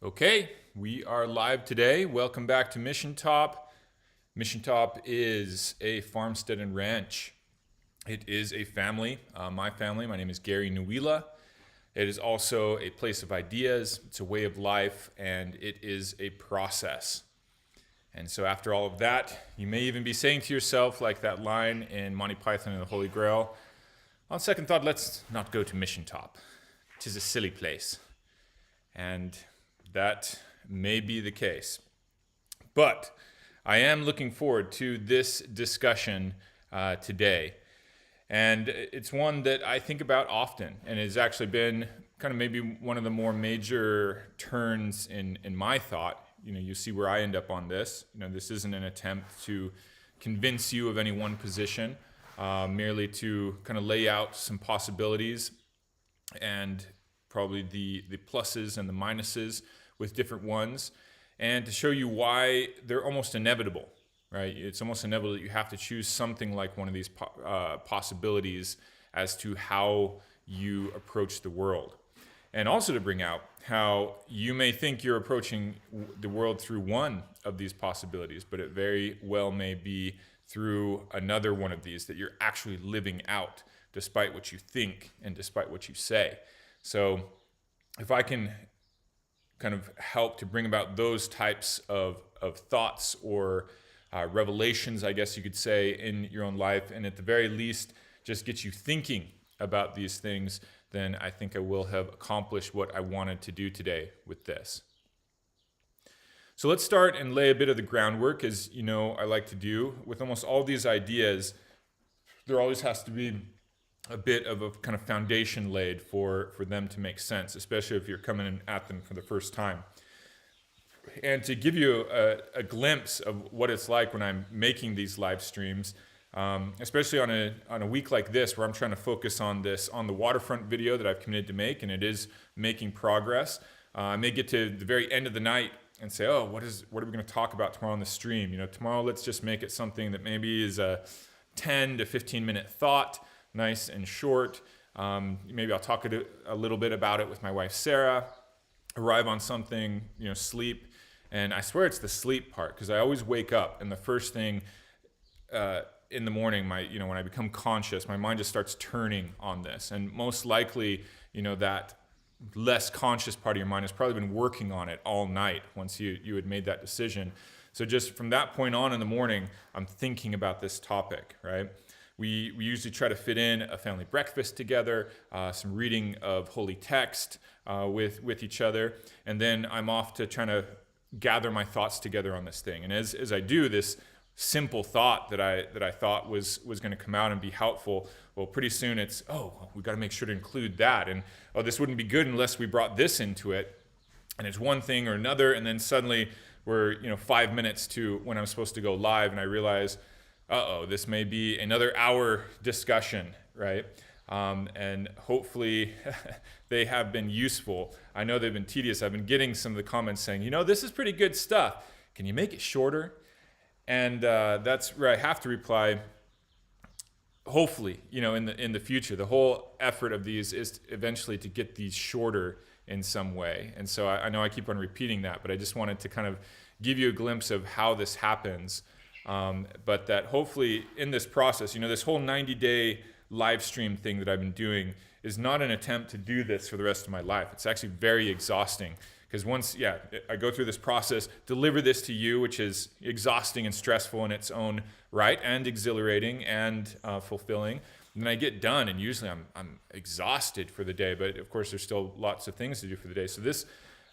Okay, we are live today. Welcome back to Mission Top. Mission Top is a farmstead and ranch. It is a family, my family. My name is Gary Nuila. It is also a place of ideas, it's a way of life, and it is a process. And so after all of that, you may even be saying to yourself, like that line in Monty Python and the Holy Grail, on second thought, let's not go to Mission Top. 'Tis a silly place. And that may be the case. But I am looking forward to this discussion today. And it's one that I think about often, and it's actually been kind of maybe one of the more major turns in my thought. You see where I end up on this. This isn't an attempt to convince you of any one position, merely to kind of lay out some possibilities and probably the pluses and the minuses with different ones, and to show you why they're almost inevitable, right? It's almost inevitable that you have to choose something like one of these possibilities as to how you approach the world. And also to bring out how you may think you're approaching the world through one of these possibilities, but it very well may be through another one of these that you're actually living out, despite what you think and despite what you say. So if I can kind of help to bring about those types of thoughts or revelations, I guess you could say, in your own life, and at the very least just get you thinking about these things, then I think I will have accomplished what I wanted to do today with this. So let's start and lay a bit of the groundwork, as you know I like to do. With almost all these ideas, there always has to be a bit of a kind of foundation laid for them to make sense, especially if you're coming in at them for the first time. And to give you a glimpse of what it's like when I'm making these live streams, especially on a week like this where I'm trying to focus on the waterfront video that I've committed to make, and it is making progress. I may get to the very end of the night and say, oh, what are we going to talk about tomorrow on the stream? Tomorrow let's just make it something that maybe is a 10 to 15 minute thought, nice and short. Maybe I'll talk a little bit about it with my wife, Sarah, arrive on something, sleep. And I swear it's the sleep part, because I always wake up and the first thing in the morning, when I become conscious, my mind just starts turning on this. And most likely, that less conscious part of your mind has probably been working on it all night once you had made that decision. So just from that point on in the morning, I'm thinking about this topic, right? We usually try to fit in a family breakfast together, some reading of holy text with each other, and then I'm off to trying to gather my thoughts together on this thing. And as I do, this simple thought that I thought was going to come out and be helpful, well, pretty soon it's, we got to make sure to include that, and this wouldn't be good unless we brought this into it, and it's one thing or another, and then suddenly we're 5 minutes to when I'm supposed to go live, and I realize, this may be another hour discussion, right? And hopefully they have been useful. I know they've been tedious. I've been getting some of the comments saying, this is pretty good stuff. Can you make it shorter? And that's where I have to reply, hopefully, in the future. The whole effort of these is eventually to get these shorter in some way. And so I know I keep on repeating that, but I just wanted to kind of give you a glimpse of how this happens. But that hopefully in this process, this whole 90-day live stream thing that I've been doing is not an attempt to do this for the rest of my life. It's actually very exhausting, because once, I go through this process, deliver this to you, which is exhausting and stressful in its own right, and exhilarating and fulfilling. And then I get done, and usually I'm exhausted for the day, but of course there's still lots of things to do for the day. So this,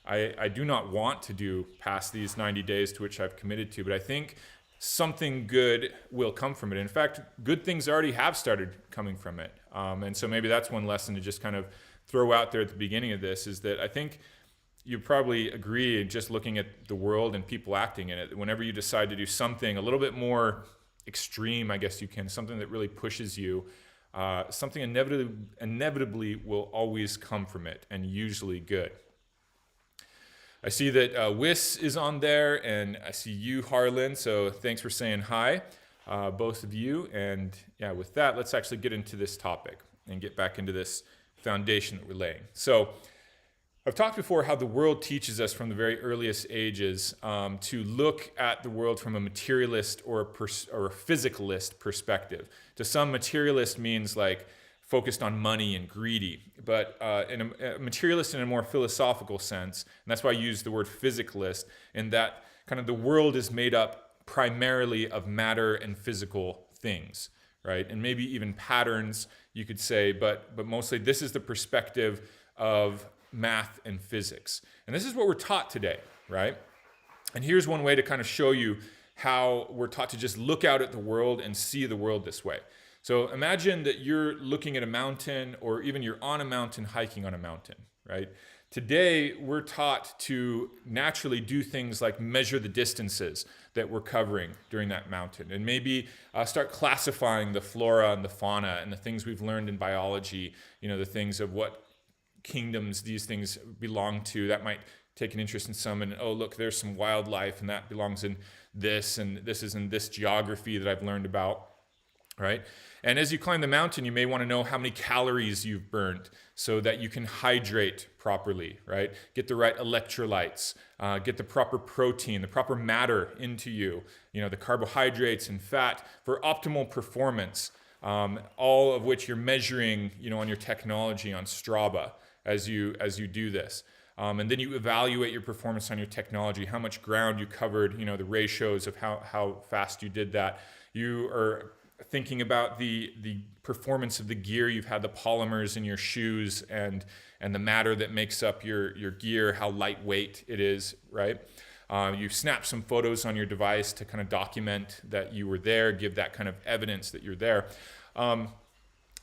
I do not want to do past these 90 days to which I've committed to, but I think something good will come from it. In fact, good things already have started coming from it. And so maybe that's one lesson to just kind of throw out there at the beginning of this, is that I think you probably agree, just looking at the world and people acting in it, whenever you decide to do something a little bit more extreme, I guess you can, something that really pushes you, something inevitably will always come from it, and usually good. I see that Wiss is on there, and I see you, Harlan, so thanks for saying hi, both of you. And with that, let's actually get into this topic and get back into this foundation that we're laying. So I've talked before how the world teaches us from the very earliest ages to look at the world from a materialist or a physicalist perspective. To some, materialist means like focused on money and greedy, but in a materialist in a more philosophical sense, and that's why I use the word physicalist, in that kind of the world is made up primarily of matter and physical things, right? And maybe even patterns, you could say, but mostly this is the perspective of math and physics. And this is what we're taught today, right? And here's one way to kind of show you how we're taught to just look out at the world and see the world this way. So imagine that you're looking at a mountain, or even you're on a mountain, hiking on a mountain, right? Today, we're taught to naturally do things like measure the distances that we're covering during that mountain, and maybe start classifying the flora and the fauna and the things we've learned in biology, the things of what kingdoms these things belong to. That might take an interest in some, and oh look, there's some wildlife and that belongs in this, and this is in this geography that I've learned about, right? And as you climb the mountain, you may want to know how many calories you've burned so that you can hydrate properly, right? Get the right electrolytes, get the proper protein, the proper matter into you, the carbohydrates and fat for optimal performance, all of which you're measuring, on your technology on Strava as you do this. And then you evaluate your performance on your technology, how much ground you covered, the ratios of how fast you did that. You are thinking about the performance of the gear you've had, the polymers in your shoes and the matter that makes up your gear, how lightweight it is, right? You snap some photos on your device to kind of document that you were there, give that kind of evidence that you're there.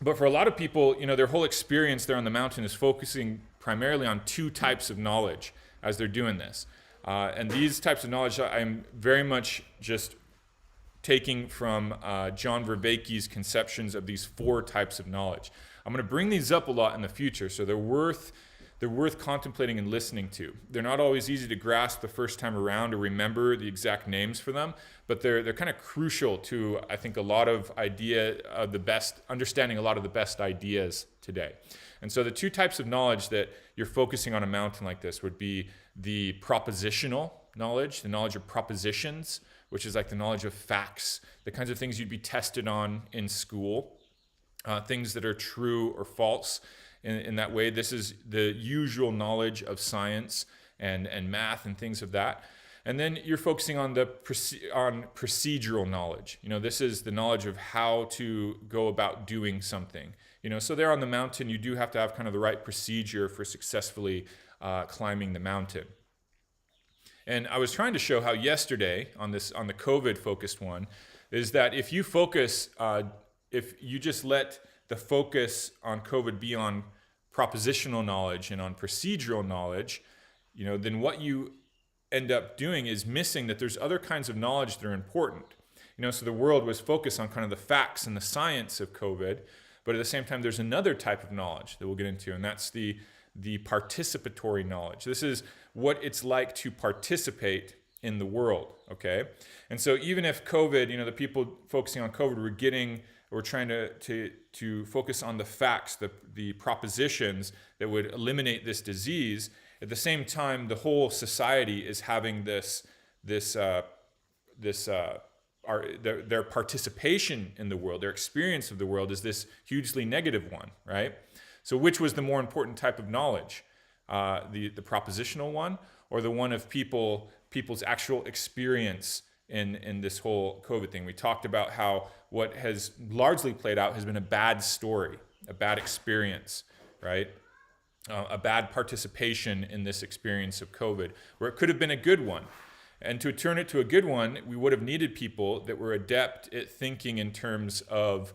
But for a lot of people, their whole experience there on the mountain is focusing primarily on two types of knowledge as they're doing this. And these types of knowledge I'm very much just taking from John Vervaeke's conceptions of these four types of knowledge. I'm going to bring these up a lot in the future, so they're worth contemplating and listening to. They're not always easy to grasp the first time around or remember the exact names for them, but they're kind of crucial to, I think, understanding a lot of the best ideas today. And so the two types of knowledge that you're focusing on a mountain like this would be the propositional knowledge, the knowledge of propositions, which is like the knowledge of facts, the kinds of things you'd be tested on in school, things that are true or false. In that way, this is the usual knowledge of science and math and things of that. And then you're focusing on on procedural knowledge. This is the knowledge of how to go about doing something. So there on the mountain, you do have to have kind of the right procedure for successfully climbing the mountain. And I was trying to show how yesterday on the COVID focused one is that if you just let the focus on COVID be on propositional knowledge and on procedural knowledge, then what you end up doing is missing that there's other kinds of knowledge that are important. So the world was focused on kind of the facts and the science of COVID, but at the same time, there's another type of knowledge that we'll get into, and that's the participatory knowledge. This is what it's like to participate in the world, okay? And so even if COVID, the people focusing on COVID were trying to focus on the facts, the propositions that would eliminate this disease, at the same time, the whole society is having their participation in the world, their experience of the world is this hugely negative one, right? So which was the more important type of knowledge? The propositional one, or the one of people's actual experience in this whole COVID thing? We talked about how what has largely played out has been a bad story, a bad experience, right? A bad participation in this experience of COVID, where it could have been a good one. And to turn it to a good one, we would have needed people that were adept at thinking in terms of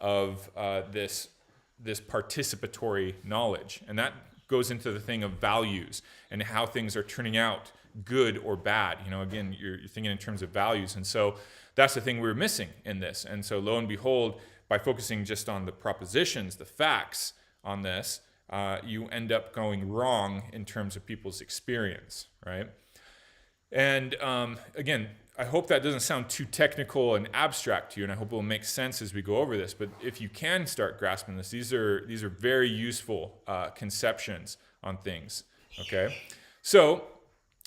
this participatory knowledge. And that goes into the thing of values and how things are turning out, good or bad. Again, you're thinking in terms of values. And so that's the thing we were missing in this. And so lo and behold, by focusing just on the propositions, the facts on this, you end up going wrong in terms of people's experience, right? And again, I hope that doesn't sound too technical and abstract to you, and I hope it will make sense as we go over this. But if you can start grasping this, these are very useful conceptions on things Okay, so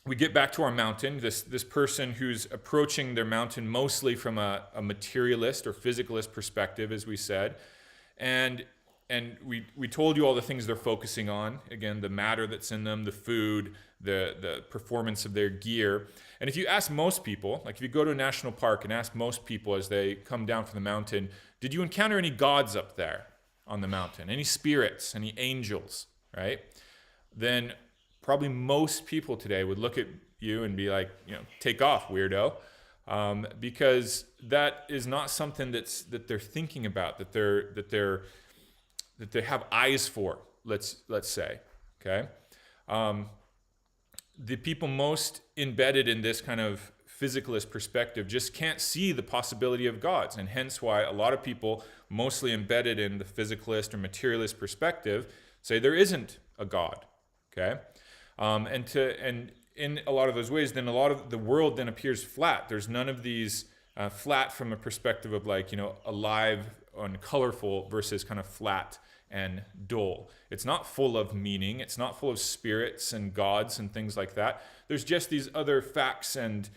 we get back to our mountain, this person who's approaching their mountain mostly from a materialist or physicalist perspective, as we said. And we told you all the things they're focusing on. Again, the matter that's in them, the food, the performance of their gear. And if you ask most people, like if you go to a national park and ask most people as they come down from the mountain, did you encounter any gods up there on the mountain? Any spirits, any angels, right? Then probably most people today would look at you and be like, take off, weirdo. Because that is not something that they're thinking about, that they have eyes for, let's say, okay? The people most embedded in this kind of physicalist perspective just can't see the possibility of gods, and hence why a lot of people mostly embedded in the physicalist or materialist perspective say there isn't a God, okay? And in a lot of those ways, then a lot of the world then appears flat. There's none of these flat from a perspective of alive and colorful versus kind of flat and dull. It's not full of meaning. It's not full of spirits and gods and things like that. There's just these other facts and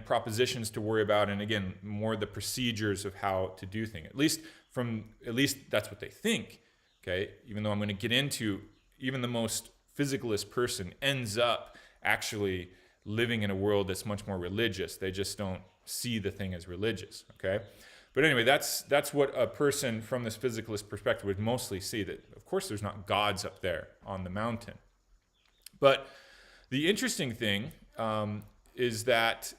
propositions to worry about, and again, more the procedures of how to do things. At least that's what they think. Okay, even though I'm going to get into even the most physicalist person ends up actually living in a world that's much more religious. They just don't see the thing as religious, okay? But anyway, that's what a person from this physicalist perspective would mostly see, that of course there's not gods up there on the mountain. But the interesting thing is that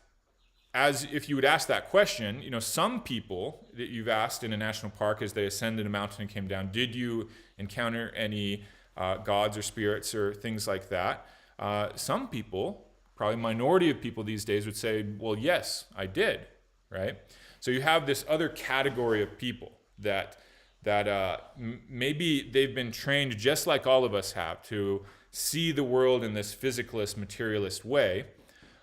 as if you would ask that question, some people that you've asked in a national park as they ascended a mountain and came down, did you encounter any gods or spirits or things like that? Some people, probably minority of people these days, would say, well, yes, I did, right? So you have this other category of people that maybe they've been trained just like all of us have to see the world in this physicalist, materialist way,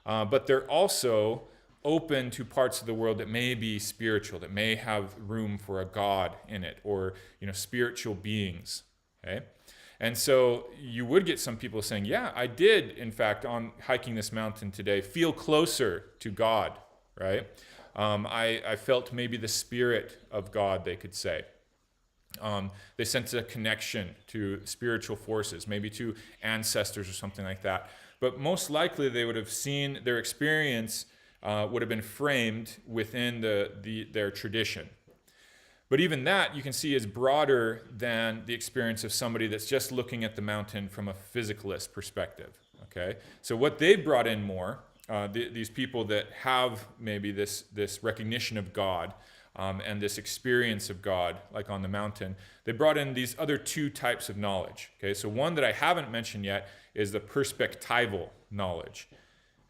but they're also open to parts of the world that may be spiritual, that may have room for a God in it, or spiritual beings, okay? And so you would get some people saying, yeah, I did, in fact, on hiking this mountain today, feel closer to God, right? I felt maybe the spirit of God, they could say. They sense a connection to spiritual forces, maybe to ancestors or something like that. But most likely they would have seen their experience would have been framed within their tradition. But even that, you can see, is broader than the experience of somebody that's just looking at the mountain from a physicalist perspective, okay? So what they've brought in more, these people that have maybe this recognition of God and this experience of God, like on the mountain, they brought in these other two types of knowledge, okay? So one that I haven't mentioned yet is the perspectival knowledge.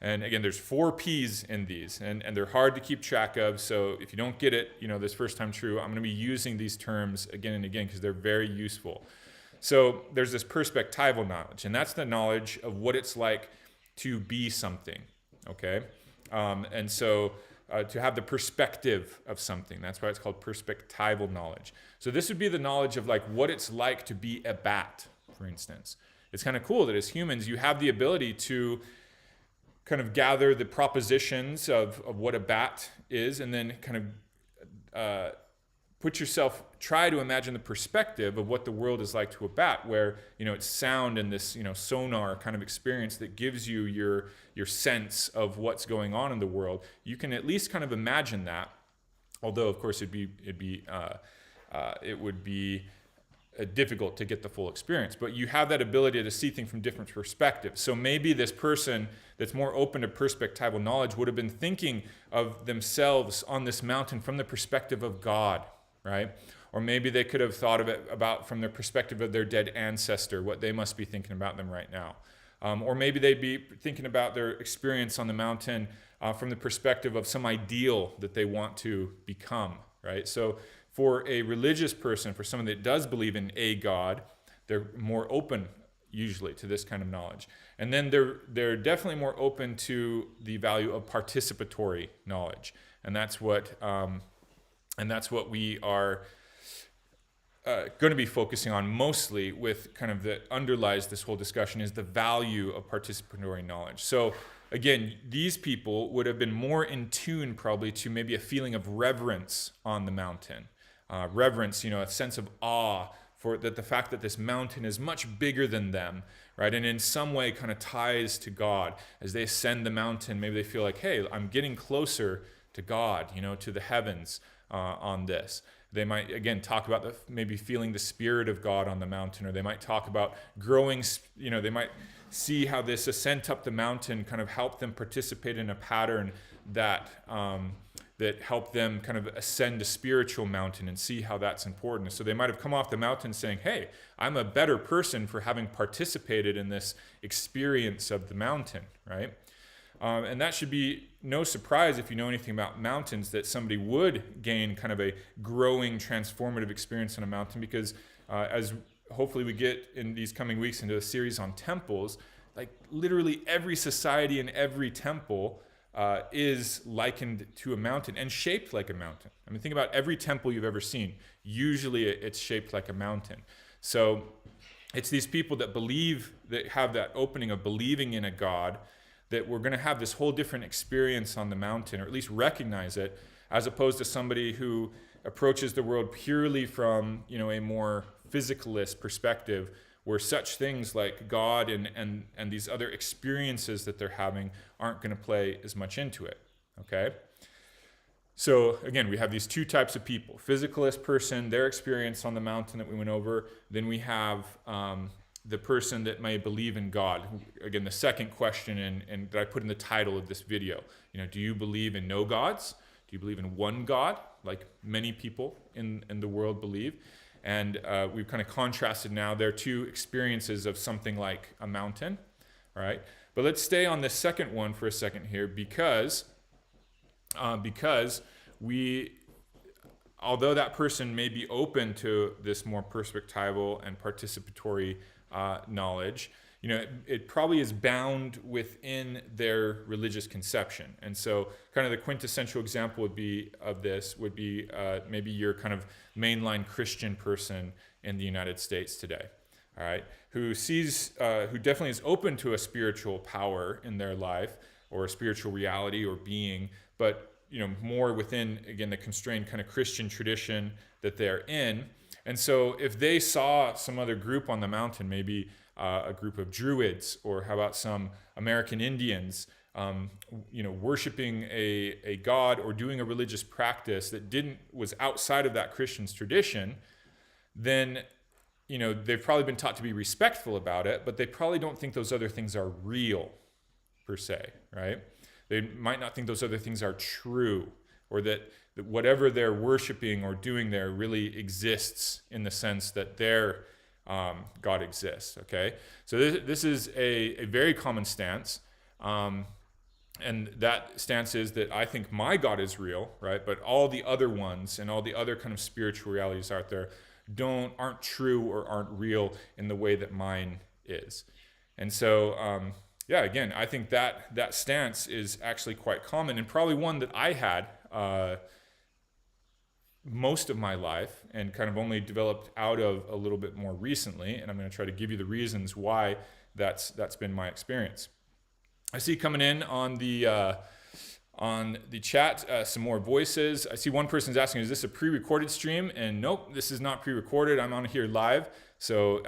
And again, there's 4 P's in these, and they're hard to keep track of. So if you don't get it, this first time through, I'm going to be using these terms again and again because they're very useful. So there's this perspectival knowledge, and that's the knowledge of what it's like to be something, okay? And so to have the perspective of something, that's why it's called perspectival knowledge. So this would be the knowledge of what it's like to be a bat, for instance. It's kind of cool that as humans, you have the ability to kind of gather the propositions of what a bat is, and then kind of try to imagine the perspective of what the world is like to a bat, where it's sound and this sonar kind of experience that gives you your sense of what's going on in the world. You can at least kind of imagine that, although of course it would be difficult to get the full experience, but you have that ability to see things from different perspectives. So maybe this person that's more open to perspectival knowledge would have been thinking of themselves on this mountain from the perspective of God, right? Or maybe they could have thought of it about from the perspective of their dead ancestor, what they must be thinking about them right now. Or maybe they'd be thinking about their experience on the mountain from the perspective of some ideal that they want to become, right? So for a religious person, for someone that does believe in a God, they're more open usually to this kind of knowledge. And then they're definitely more open to the value of participatory knowledge. And that's what we are going to be focusing on mostly with kind of that underlies this whole discussion is the value of participatory knowledge. So again, these people would have been more in tune probably to maybe a feeling of reverence on the mountain. Reverence, a sense of awe for that the fact that this mountain is much bigger than them, right? And in some way kind of ties to God. As they ascend the mountain, maybe they feel like, hey, I'm getting closer to God, to the heavens on this. They might, again, talk about maybe feeling the Spirit of God on the mountain, or they might talk about growing, they might see how this ascent up the mountain kind of helped them participate in a pattern that that helped them kind of ascend a spiritual mountain and see how that's important. So they might have come off the mountain saying, hey, I'm a better person for having participated in this experience of the mountain, right? And that should be no surprise if you know anything about mountains that somebody would gain kind of a growing, transformative experience on a mountain, because as hopefully we get in these coming weeks into a series on temples, like literally every society and every temple is likened to a mountain and shaped like a mountain. I mean, think about every temple you've ever seen. Usually it's shaped like a mountain. So it's these people that believe, that have that opening of believing in a God, that we're going to have this whole different experience on the mountain, or at least recognize it, as opposed to somebody who approaches the world purely from, a more physicalist perspective, where such things like God and these other experiences that they're having aren't going to play as much into it, okay? So again, we have these two types of people: physicalist person, their experience on the mountain that we went over. Then we have the person that may believe in God. Again, the second question and that I put in the title of this video, do you believe in no gods? Do you believe in one God, like many people in the world believe? And we've kind of contrasted now their two experiences of something like a mountain, all right? But let's stay on this second one for a second here, because although that person may be open to this more perspectival and participatory knowledge, it probably is bound within their religious conception. And so kind of the quintessential example would be maybe your kind of mainline Christian person in the United States today, all right, who definitely is open to a spiritual power in their life, or a spiritual reality or being, but more within, again, the constrained kind of Christian tradition that they're in. And so if they saw some other group on the mountain, maybe a group of Druids, or how about some American Indians, worshiping a god or doing a religious practice that was outside of that Christian's tradition, then they've probably been taught to be respectful about it, but they probably don't think those other things are real per se, right? They might not think those other things are true, or that whatever they're worshiping or doing there really exists in the sense that their God exists, okay? So this is a very common stance, and that stance is that I think my God is real, right? But all the other ones and all the other kind of spiritual realities out there aren't true or aren't real in the way that mine is. And so, again, I think that stance is actually quite common, and probably one that I had most of my life, and kind of only developed out of a little bit more recently. And I'm going to try to give you the reasons why that's been my experience. I see coming in on the chat some more voices. I see one person's asking, is this a pre-recorded stream? And nope, this is not pre-recorded. I'm on here live. So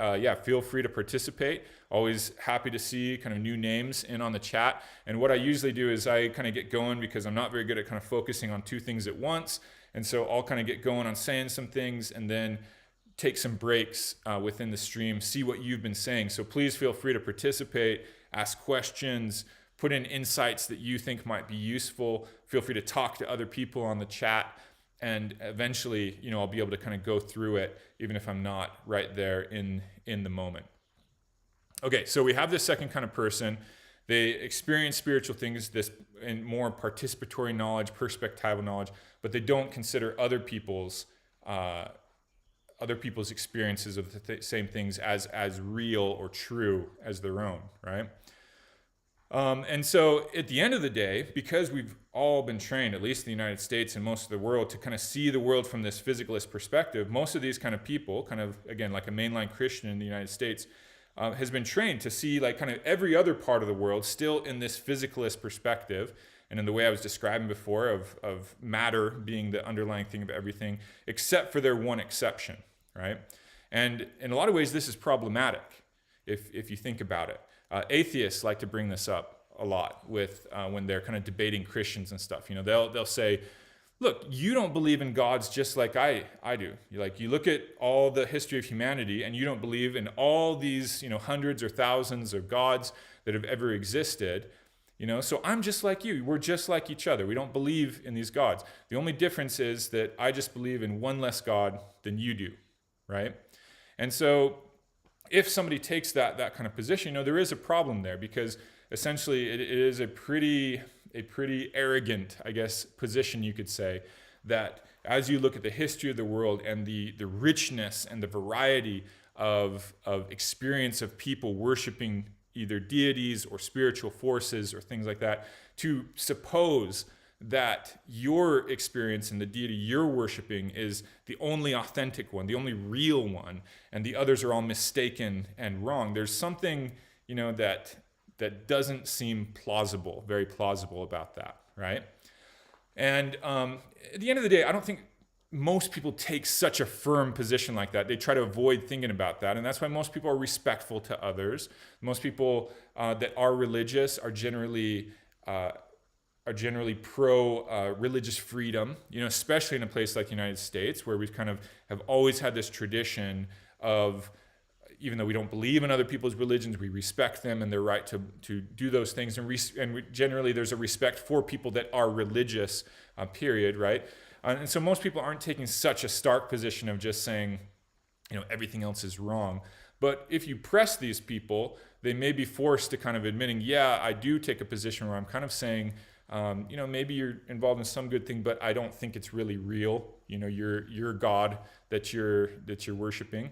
feel free to participate. Always happy to see kind of new names in on the chat. And what I usually do is I kind of get going, because I'm not very good at kind of focusing on two things at once. And so I'll kind of get going on saying some things and then take some breaks within the stream, see what you've been saying. So please feel free to participate, ask questions, put in insights that you think might be useful. Feel free to talk to other people on the chat. And eventually, I'll be able to kind of go through it, even if I'm not right there in the moment. Okay, so we have this second kind of person. They experience spiritual things, this in more participatory knowledge, perspectival knowledge, but they don't consider other people's experiences of the same things as real or true as their own, right? And so at the end of the day, because we've all been trained, at least in the United States and most of the world, to kind of see the world from this physicalist perspective, most of these kind of people, kind of, again, like a mainline Christian in the United States, has been trained to see like kind of every other part of the world still in this physicalist perspective, and in the way I was describing before of matter being the underlying thing of everything, except for their one exception, right? And in a lot of ways, this is problematic if you think about it. Atheists like to bring this up a lot with when they're kind of debating Christians and stuff. You know, they'll say, look, you don't believe in gods just like I do. You look at all the history of humanity and you don't believe in all these, hundreds or thousands of gods that have ever existed. So I'm just like you. We're just like each other. We don't believe in these gods. The only difference is that I just believe in one less God than you do, right? And so if somebody takes that kind of position, there is a problem there, because essentially it is a pretty arrogant, I guess, position, you could say, that as you look at the history of the world and the richness and the variety of experience of people worshiping either deities or spiritual forces or things like that, to suppose that your experience and the deity you're worshiping is the only authentic one, the only real one, and the others are all mistaken and wrong. There's something, that doesn't seem very plausible about that, right? And at the end of the day, I don't think most people take such a firm position like that. They try to avoid thinking about that, and that's why most people are respectful to others. Most people that are religious are generally pro religious freedom, especially in a place like the United States, where we've kind of have always had this tradition of, even though we don't believe in other people's religions, we respect them and their right to do those things. And generally there's a respect for people that are religious, period, right? And so most people aren't taking such a stark position of just saying, everything else is wrong. But if you press these people, they may be forced to kind of admitting, yeah, I do take a position where I'm kind of saying, maybe you're involved in some good thing, but I don't think it's really real. Your God that you're worshiping.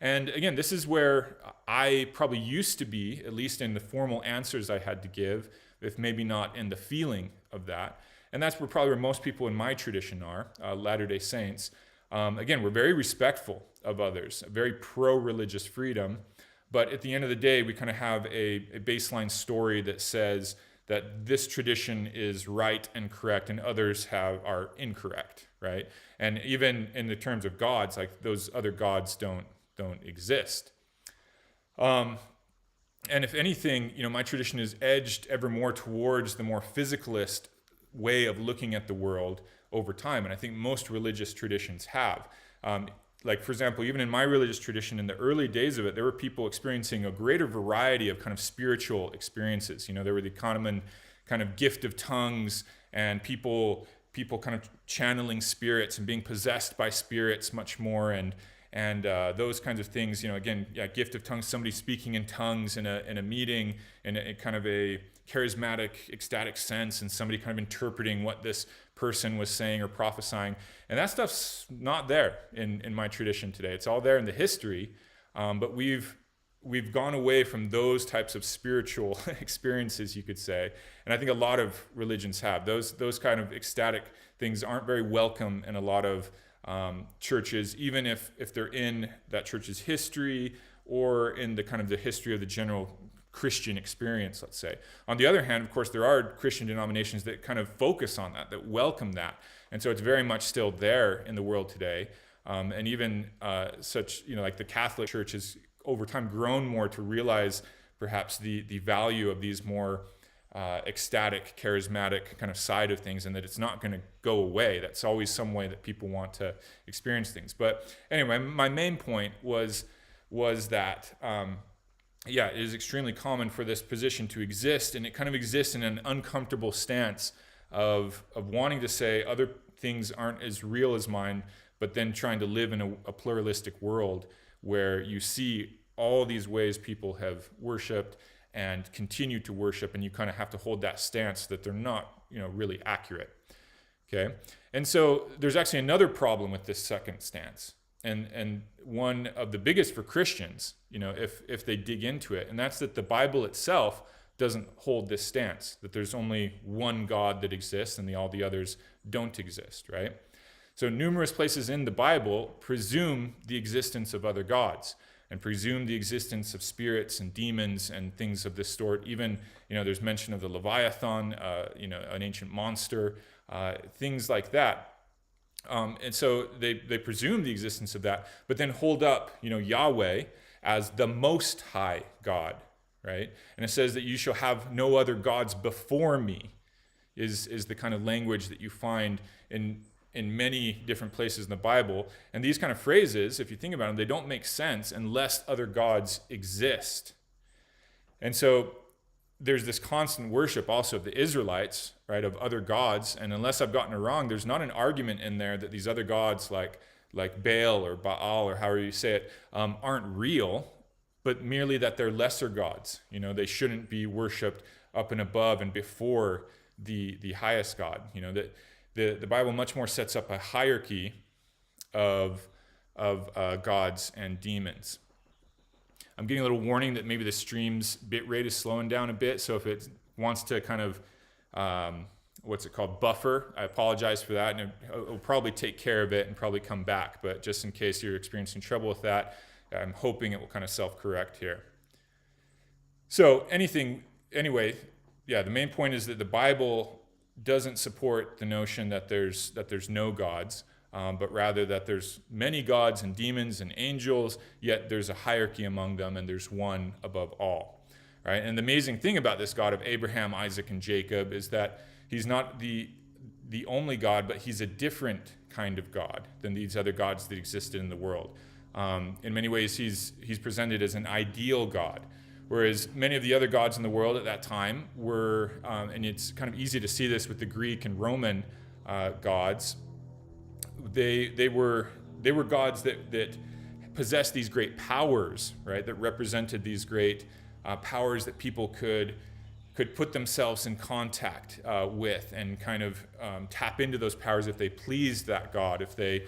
And again, this is where I probably used to be, at least in the formal answers I had to give, if maybe not in the feeling of that. And that's where most people in my tradition are, Latter-day Saints. Again, we're very respectful of others, very pro-religious freedom. But at the end of the day, we kind of have a baseline story that says that this tradition is right and correct and others are incorrect, right? And even in the terms of gods, like those other gods don't exist. And if anything, my tradition is edged ever more towards the more physicalist way of looking at the world over time. And I think most religious traditions have. Like, for example, even in my religious tradition, in the early days of it, there were people experiencing a greater variety of kind of spiritual experiences. There were the common kind of gift of tongues and people kind of channeling spirits and being possessed by spirits much more, and those kinds of things. Again, gift of tongues, somebody speaking in tongues in a meeting in a kind of a charismatic, ecstatic sense, and somebody kind of interpreting what this person was saying or prophesying. And that stuff's not there in my tradition today. It's all there in the history, but we've gone away from those types of spiritual experiences, you could say. And I think a lot of religions have. Those kind of ecstatic things aren't very welcome in a lot of churches, even if they're in that church's history or in the kind of the history of the general Christian experience, let's say. On the other hand, of course, there are Christian denominations that kind of focus on that welcome that. And so it's very much still there in the world today. And even such, like the Catholic Church has over time grown more to realize perhaps the value of these more ecstatic, charismatic kind of side of things, and that it's not going to go away. That's always some way that people want to experience things. But anyway, my main point was that it is extremely common for this position to exist, and it kind of exists in an uncomfortable stance of wanting to say other things aren't as real as mine, but then trying to live in a pluralistic world where you see all these ways people have worshipped and continue to worship, and you kind of have to hold that stance that they're not, really accurate. Okay? And so there's actually another problem with this second stance, and one of the biggest for Christians, if they dig into it, and that's that the Bible itself doesn't hold this stance, that there's only one God that exists and all the others don't exist, right? So numerous places in the Bible presume the existence of other gods and presume the existence of spirits and demons and things of this sort. Even, there's mention of the Leviathan, an ancient monster, things like that. And so they presume the existence of that, but then hold up, Yahweh as the Most High God, right? And it says that you shall have no other gods before me, is the kind of language that you find in many different places in the Bible. And these kind of phrases, if you think about them, they don't make sense unless other gods exist. And so there's this constant worship also of the Israelites, right, of other gods. And unless I've gotten it wrong, there's not an argument in there that these other gods like Baal or Baal or however you say it aren't real, but merely that they're lesser gods. They shouldn't be worshipped up and above and before the highest God. That the Bible much more sets up a hierarchy of gods and demons. I'm getting a little warning that maybe the stream's bit rate is slowing down a bit, so if it wants to kind of, buffer, I apologize for that, and it'll probably take care of it and probably come back, but just in case you're experiencing trouble with that, I'm hoping it will kind of self-correct here. So anyway, the main point is that the Bible doesn't support the notion that there's no gods, but rather that there's many gods and demons and angels, yet there's a hierarchy among them and there's one above all, right? And the amazing thing about this God of Abraham, Isaac, and Jacob is that he's not the only God, but he's a different kind of God than these other gods that existed in the world. In many ways, he's presented as an ideal God, whereas many of the other gods in the world at that time were, and it's kind of easy to see this with the Greek and Roman gods, they were gods that possessed these great powers, right? That represented these great powers that people could put themselves in contact with and kind of tap into those powers if they pleased that God, if they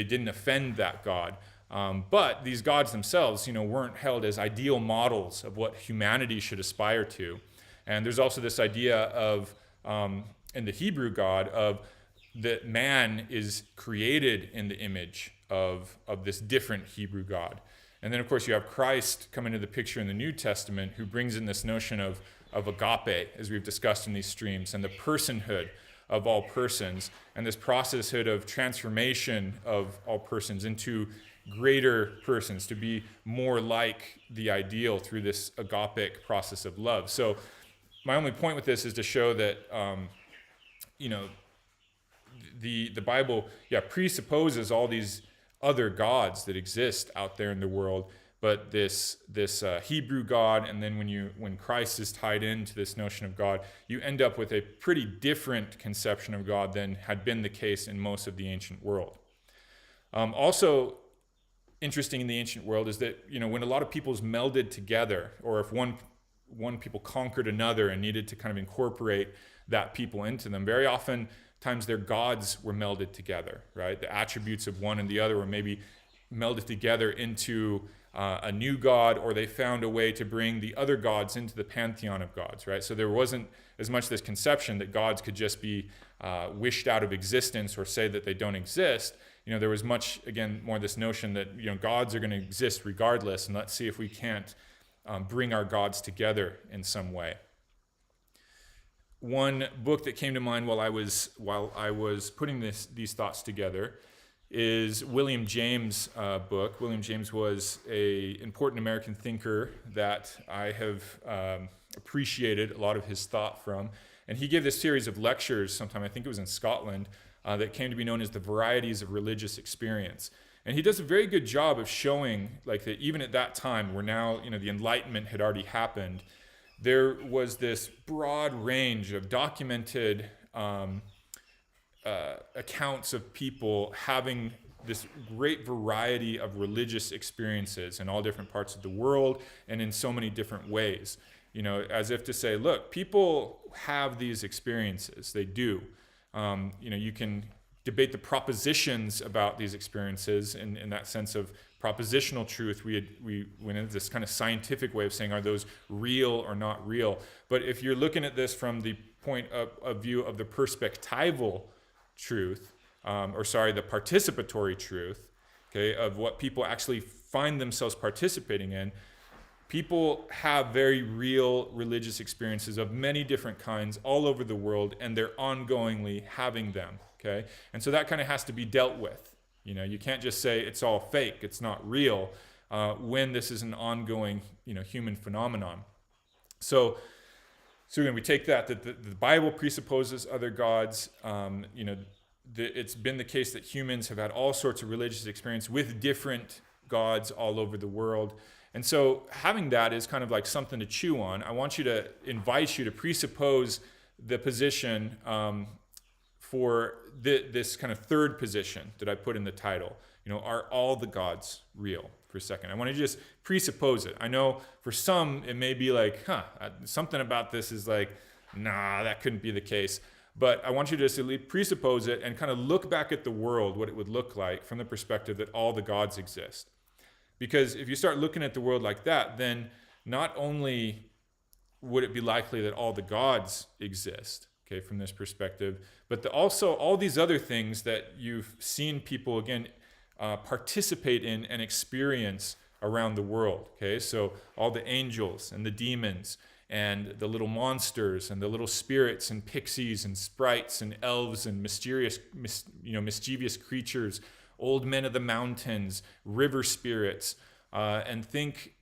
didn't offend that God. But these gods themselves, weren't held as ideal models of what humanity should aspire to. And there's also this idea of, in the Hebrew God, of that man is created in the image of this different Hebrew God. And then, of course, you have Christ come into the picture in the New Testament, who brings in this notion of agape, as we've discussed in these streams, and the personhood of all persons, and this processhood of transformation of all persons into greater persons, to be more like the ideal through this agapic process of love. So my only point with this is to show that, the Bible, presupposes all these other gods that exist out there in the world, but this Hebrew God, and then when Christ is tied into this notion of God, you end up with a pretty different conception of God than had been the case in most of the ancient world. Also interesting in the ancient world is that, when a lot of peoples melded together, or if one people conquered another and needed to kind of incorporate that people into them, very often times their gods were melded together, right? The attributes of one and the other were maybe melded together into a new god, or they found a way to bring the other gods into the pantheon of gods, right? So there wasn't as much this conception that gods could just be wished out of existence or say that they don't exist. There was much, again, more this notion that, gods are going to exist regardless, and let's see if we can't bring our gods together in some way. One book that came to mind while I was putting these thoughts together is William James' book. William James was an important American thinker that I have appreciated a lot of his thought from. And he gave this series of lectures sometime, I think it was in Scotland, that came to be known as the Varieties of Religious Experience. And he does a very good job of showing that even at that time, where now the Enlightenment had already happened, there was this broad range of documented accounts of people having this great variety of religious experiences in all different parts of the world and in so many different ways. As if to say, look, people have these experiences. They do. You can debate the propositions about these experiences in that sense of propositional truth, we went into this kind of scientific way of saying, are those real or not real? But if you're looking at this from the point of view of the perspectival truth, the participatory truth, okay, of what people actually find themselves participating in, people have very real religious experiences of many different kinds all over the world, and they're ongoingly having them, okay? And so that kind of has to be dealt with. You can't just say it's all fake, it's not real, when this is an ongoing, human phenomenon. So again, we take that the Bible presupposes other gods. It's been the case that humans have had all sorts of religious experience with different gods all over the world. And so having that is kind of like something to chew on. I want you to invite you to presuppose the position for this kind of third position that I put in the title. Are all the gods real, for a second? I want to just presuppose it. I know for some it may be like, something about this is like, nah, that couldn't be the case. But I want you to just at least presuppose it and kind of look back at the world, what it would look like from the perspective that all the gods exist. Because if you start looking at the world like that, then not only would it be likely that all the gods exist, okay, from this perspective, but also all these other things that you've seen people, again, participate in and experience around the world, okay? So all the angels and the demons and the little monsters and the little spirits and pixies and sprites and elves and mischievous creatures, old men of the mountains, river spirits, and think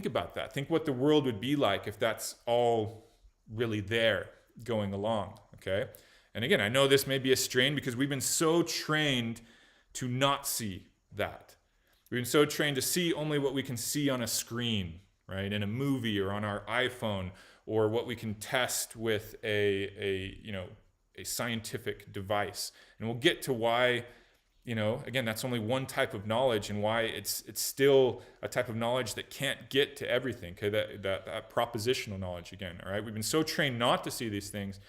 about that. Think what the world would be like if that's all really there going along, okay? And again, I know this may be a strain because we've been so trained to not see that. We've been so trained to see only what we can see on a screen, right, in a movie or on our iPhone, or what we can test with a scientific device. And we'll get to why, again, that's only one type of knowledge, and why it's still a type of knowledge that can't get to everything, okay, that propositional knowledge again, all right? We've been so trained not to see these things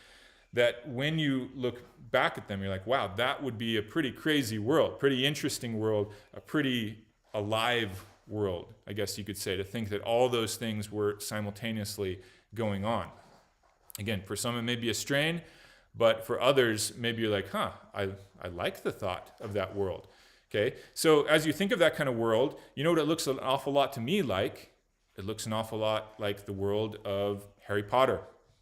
that when you look back at them, you're like, wow, that would be a pretty crazy world, pretty interesting world, a pretty alive world, I guess you could say, to think that all those things were simultaneously going on. Again, for some it may be a strain, but for others, maybe you're like, I like the thought of that world. Okay, so as you think of that kind of world, you know what it looks an awful lot to me like? It looks an awful lot like the world of Harry Potter,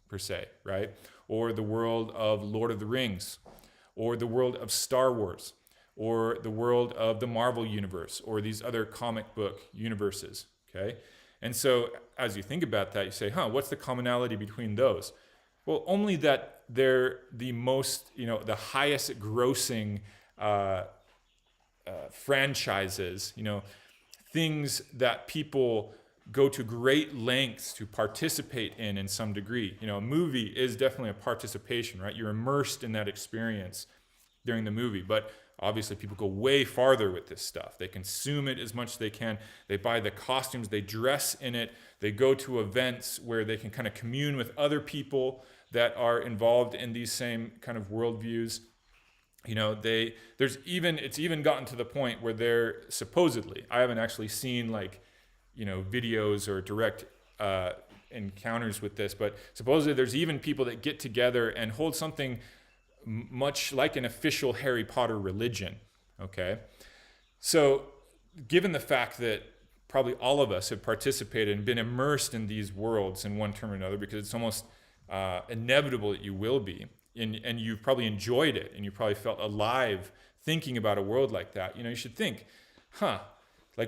per se, right? Or the world of Lord of the Rings, or the world of Star Wars, or the world of the Marvel universe, or these other comic book universes, okay? And so as you think about that, you say, what's the commonality between those? Well, only that they're the most, the highest grossing franchises, things that people go to great lengths to participate in some degree. A movie is definitely a participation, right? You're immersed in that experience during the movie, but obviously people go way farther with this stuff. They consume it as much as they can. They buy the costumes, they dress in it, they go to events where they can kind of commune with other people that are involved in these same kind of worldviews. It's even gotten to the point where they're supposedly, I haven't actually seen videos or direct encounters with this, but supposedly there's even people that get together and hold something much like an official Harry Potter religion, okay? So given the fact that probably all of us have participated and been immersed in these worlds in one term or another, because it's almost inevitable that you will be, and you've probably enjoyed it, and you probably felt alive thinking about a world like that, you should think,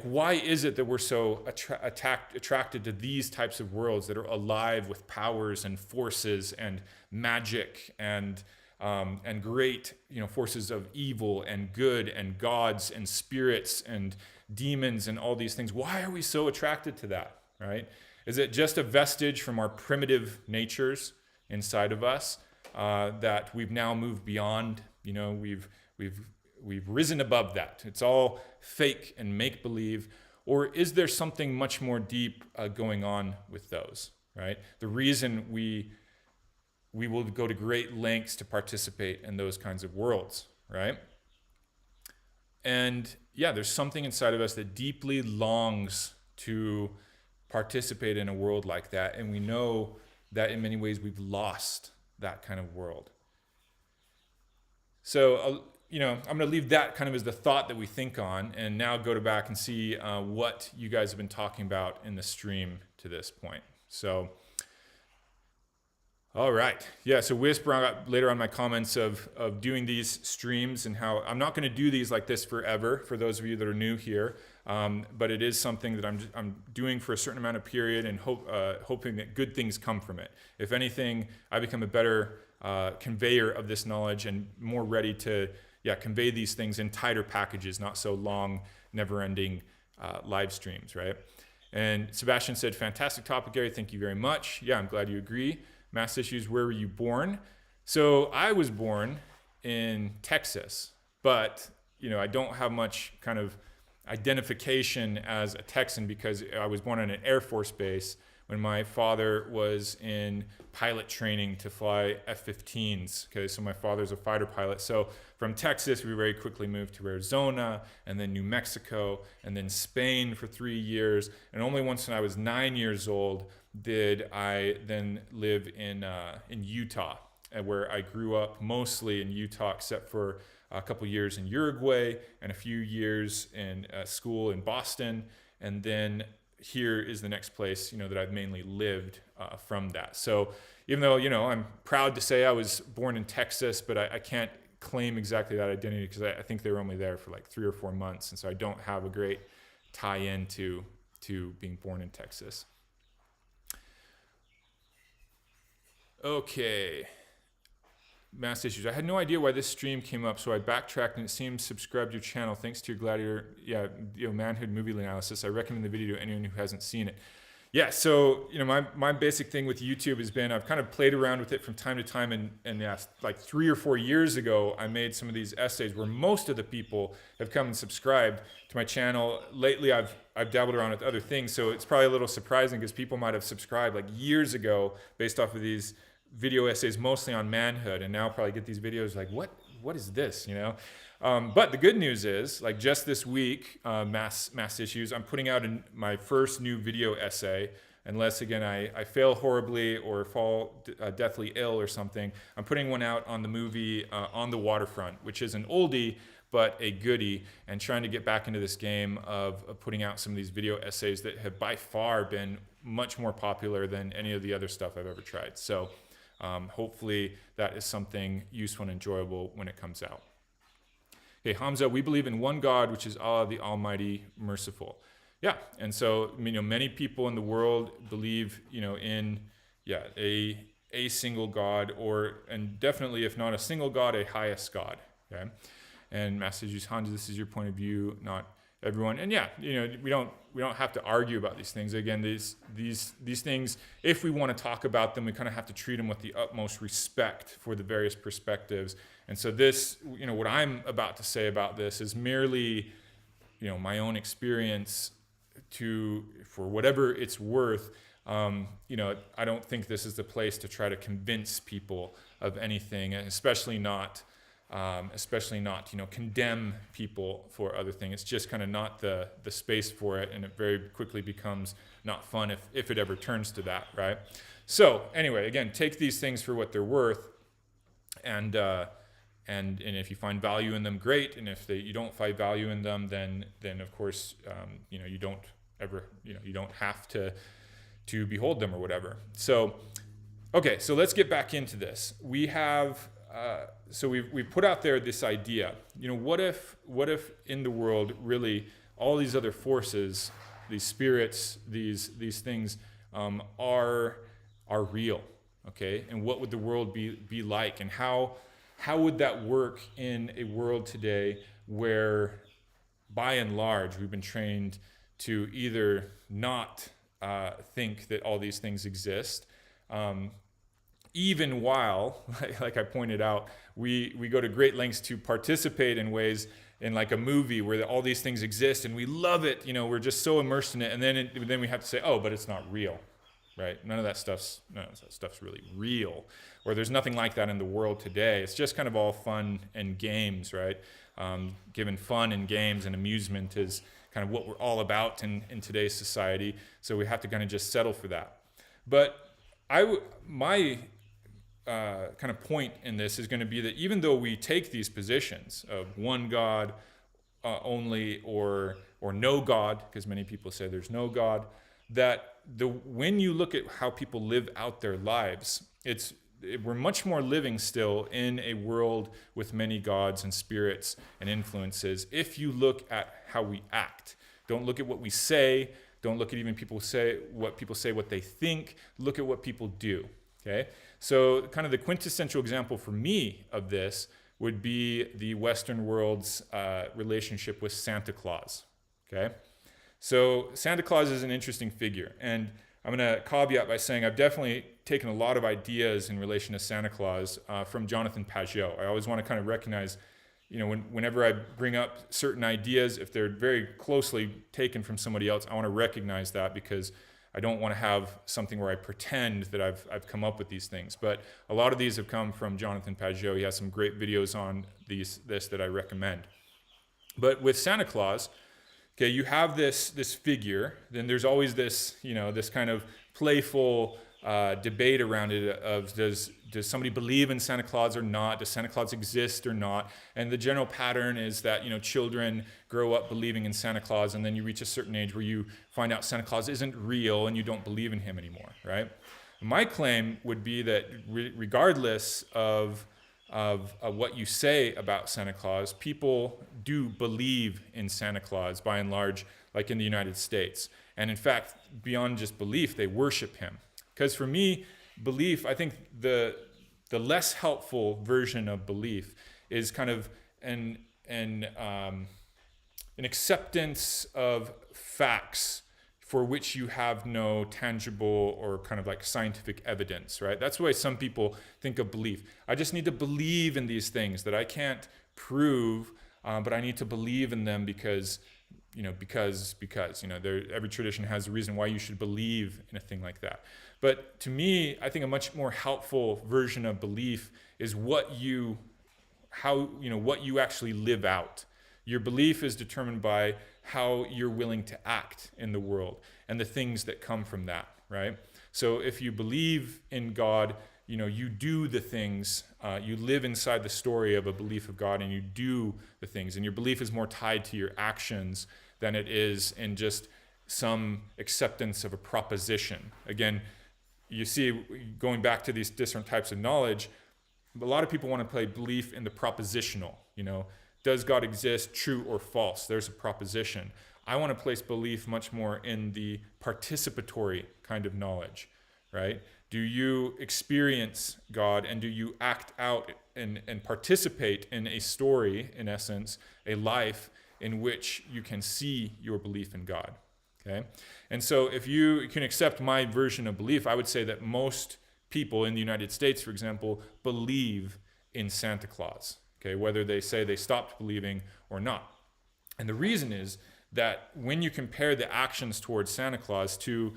why is it that we're so attracted to these types of worlds that are alive with powers and forces and magic and great, forces of evil and good and gods and spirits and demons and all these things? Why are we so attracted to that, right? Is it just a vestige from our primitive natures inside of us that we've now moved beyond? We've risen above that. It's all fake and make-believe. Or is there something much more deep going on with those, right? The reason we will go to great lengths to participate in those kinds of worlds, right? And yeah, there's something inside of us that deeply longs to participate in a world like that. And we know that in many ways we've lost that kind of world. So, I'm going to leave that kind of as the thought that we think on, and now go back and see what you guys have been talking about in the stream to this point. So, all right. Yeah, so Wisp brought up later on my comments of doing these streams and how I'm not going to do these like this forever for those of you that are new here, but it is something that I'm doing for a certain amount of period and hoping that good things come from it. If anything, I become a better conveyor of this knowledge and more ready to convey these things in tighter packages, not so long, never-ending live streams, right? And Sebastian said, fantastic topic, Gary. Thank you very much. Yeah, I'm glad you agree. Mass issues, where were you born? So I was born in Texas, but I don't have much kind of identification as a Texan because I was born on an Air Force base when my father was in pilot training to fly F-15s. Okay, so my father's a fighter pilot. So from Texas, we very quickly moved to Arizona, and then New Mexico, and then Spain for 3 years. And only once when I was 9 years old did I then live in Utah, where I grew up mostly in Utah, except for a couple years in Uruguay and a few years in school in Boston, and then here is the next place, that I've mainly lived from that. So even though, I'm proud to say I was born in Texas, but I can't claim exactly that identity because I think they were only there for like 3 or 4 months. And so I don't have a great tie-in to being born in Texas. Okay. Mass issues. I had no idea why this stream came up, so I backtracked and it seems subscribed to your channel. Thanks to your Gladiator, manhood movie analysis. I recommend the video to anyone who hasn't seen it. Yeah, so my basic thing with YouTube has been I've kind of played around with it from time to time, and like 3 or 4 years ago I made some of these essays where most of the people have come and subscribed to my channel. Lately I've dabbled around with other things, so it's probably a little surprising because people might have subscribed like years ago based off of these video essays mostly on manhood, and now probably get these videos like, what is this, but the good news is, like just this week, mass issues, I'm putting out my first new video essay, unless again I fail horribly or fall deathly ill or something. I'm putting one out on the movie On the Waterfront, which is an oldie but a goodie, and trying to get back into this game of putting out some of these video essays that have by far been much more popular than any of the other stuff I've ever tried. So hopefully that is something useful and enjoyable when it comes out. Okay, Hamza, we believe in one God, which is Allah, the Almighty, Merciful. Yeah, and so many people in the world believe in a single God, and definitely if not a single God, a highest God. Okay, and Master Jesus, Hamza, this is your point of view, not everyone. And yeah, we don't have to argue about these things. Again, these things, if we want to talk about them, we kind of have to treat them with the utmost respect for the various perspectives. And so this, what I'm about to say about this is merely, my own experience for whatever it's worth. I don't think this is the place to try to convince people of anything, and especially not condemn people for other things. It's just kind of not the space for it, and it very quickly becomes not fun if it ever turns to that, right? So anyway, again, take these things for what they're worth, and if you find value in them, great. And if you don't find value in them, then of course, you don't ever, you don't have to behold them or whatever. So, okay, so let's get back into this. We have. So we put out there this idea, what if in the world really all these other forces, these spirits, these things are real, okay? And what would the world be like, and how would that work in a world today where, by and large, we've been trained to either not think that all these things exist, even while, like I pointed out, we go to great lengths to participate in ways in like a movie where all these things exist and we love it, we're just so immersed in it, and then we have to say, oh, but it's not real, right? None of that stuff's really real, or there's nothing like that in the world today. It's just kind of all fun and games, right? given fun and games and amusement is kind of what we're all about in today's society. So we have to kind of just settle for that. But my kind of point in this is going to be that even though we take these positions of one God only, or no God, because many people say there's no God, that when you look at how people live out their lives, we're much more living still in a world with many gods and spirits and influences if you look at how we act. Don't look at what we say. Don't look at even what they think. Look at what people do. Okay? So kind of the quintessential example for me of this would be the Western world's relationship with Santa Claus. Okay? So Santa Claus is an interesting figure, and I'm going to caveat by saying I've definitely taken a lot of ideas in relation to Santa Claus from Jonathan Pageau. I always want to kind of recognize, whenever I bring up certain ideas, if they're very closely taken from somebody else, I want to recognize that, because I don't want to have something where I pretend that I've come up with these things. But a lot of these have come from Jonathan Pageau. He has some great videos on this that I recommend. But with Santa Claus, okay, you have this figure, then there's always this kind of playful debate around it of does somebody believe in Santa Claus or not? Does Santa Claus exist or not? And the general pattern is that children grow up believing in Santa Claus, and then you reach a certain age where you find out Santa Claus isn't real and you don't believe in him anymore, right? My claim would be that regardless of what you say about Santa Claus, people do believe in Santa Claus by and large, like in the United States. And in fact, beyond just belief, they worship him. Because for me, belief, I think the less helpful version of belief is kind of an acceptance of facts for which you have no tangible or kind of like scientific evidence, right? That's the way some people think of belief. I just need to believe in these things that I can't prove, but I need to believe in them because every tradition has a reason why you should believe in a thing like that. But to me, I think a much more helpful version of belief is what you actually live out. Your belief is determined by how you're willing to act in the world and the things that come from that, right? So if you believe in God, you do the things, you live inside the story of a belief of God, and you do the things, and your belief is more tied to your actions than it is in just some acceptance of a proposition. Again, you see, going back to these different types of knowledge, a lot of people want to play belief in the propositional, does God exist, true or false? There's a proposition. I want to place belief much more in the participatory kind of knowledge, right? Do you experience God, and do you act out and participate in a story, in essence, a life in which you can see your belief in God, okay? And so if you can accept my version of belief, I would say that most people in the United States, for example, believe in Santa Claus, okay, whether they say they stopped believing or not. And the reason is that when you compare the actions towards Santa Claus to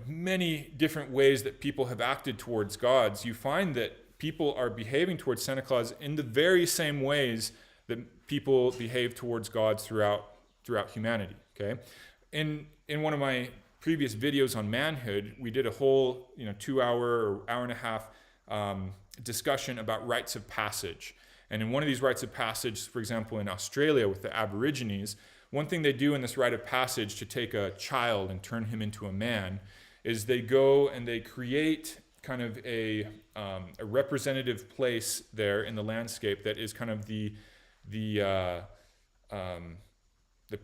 many different ways that people have acted towards gods, you find that people are behaving towards Santa Claus in the very same ways that people behave towards gods throughout humanity, okay? In one of my previous videos on manhood, we did a whole 2-hour or hour and a half discussion about rites of passage. And in one of these rites of passage, for example, in Australia with the Aborigines, one thing they do in this rite of passage to take a child and turn him into a man is they go and they create kind of a representative place there in the landscape that is kind of the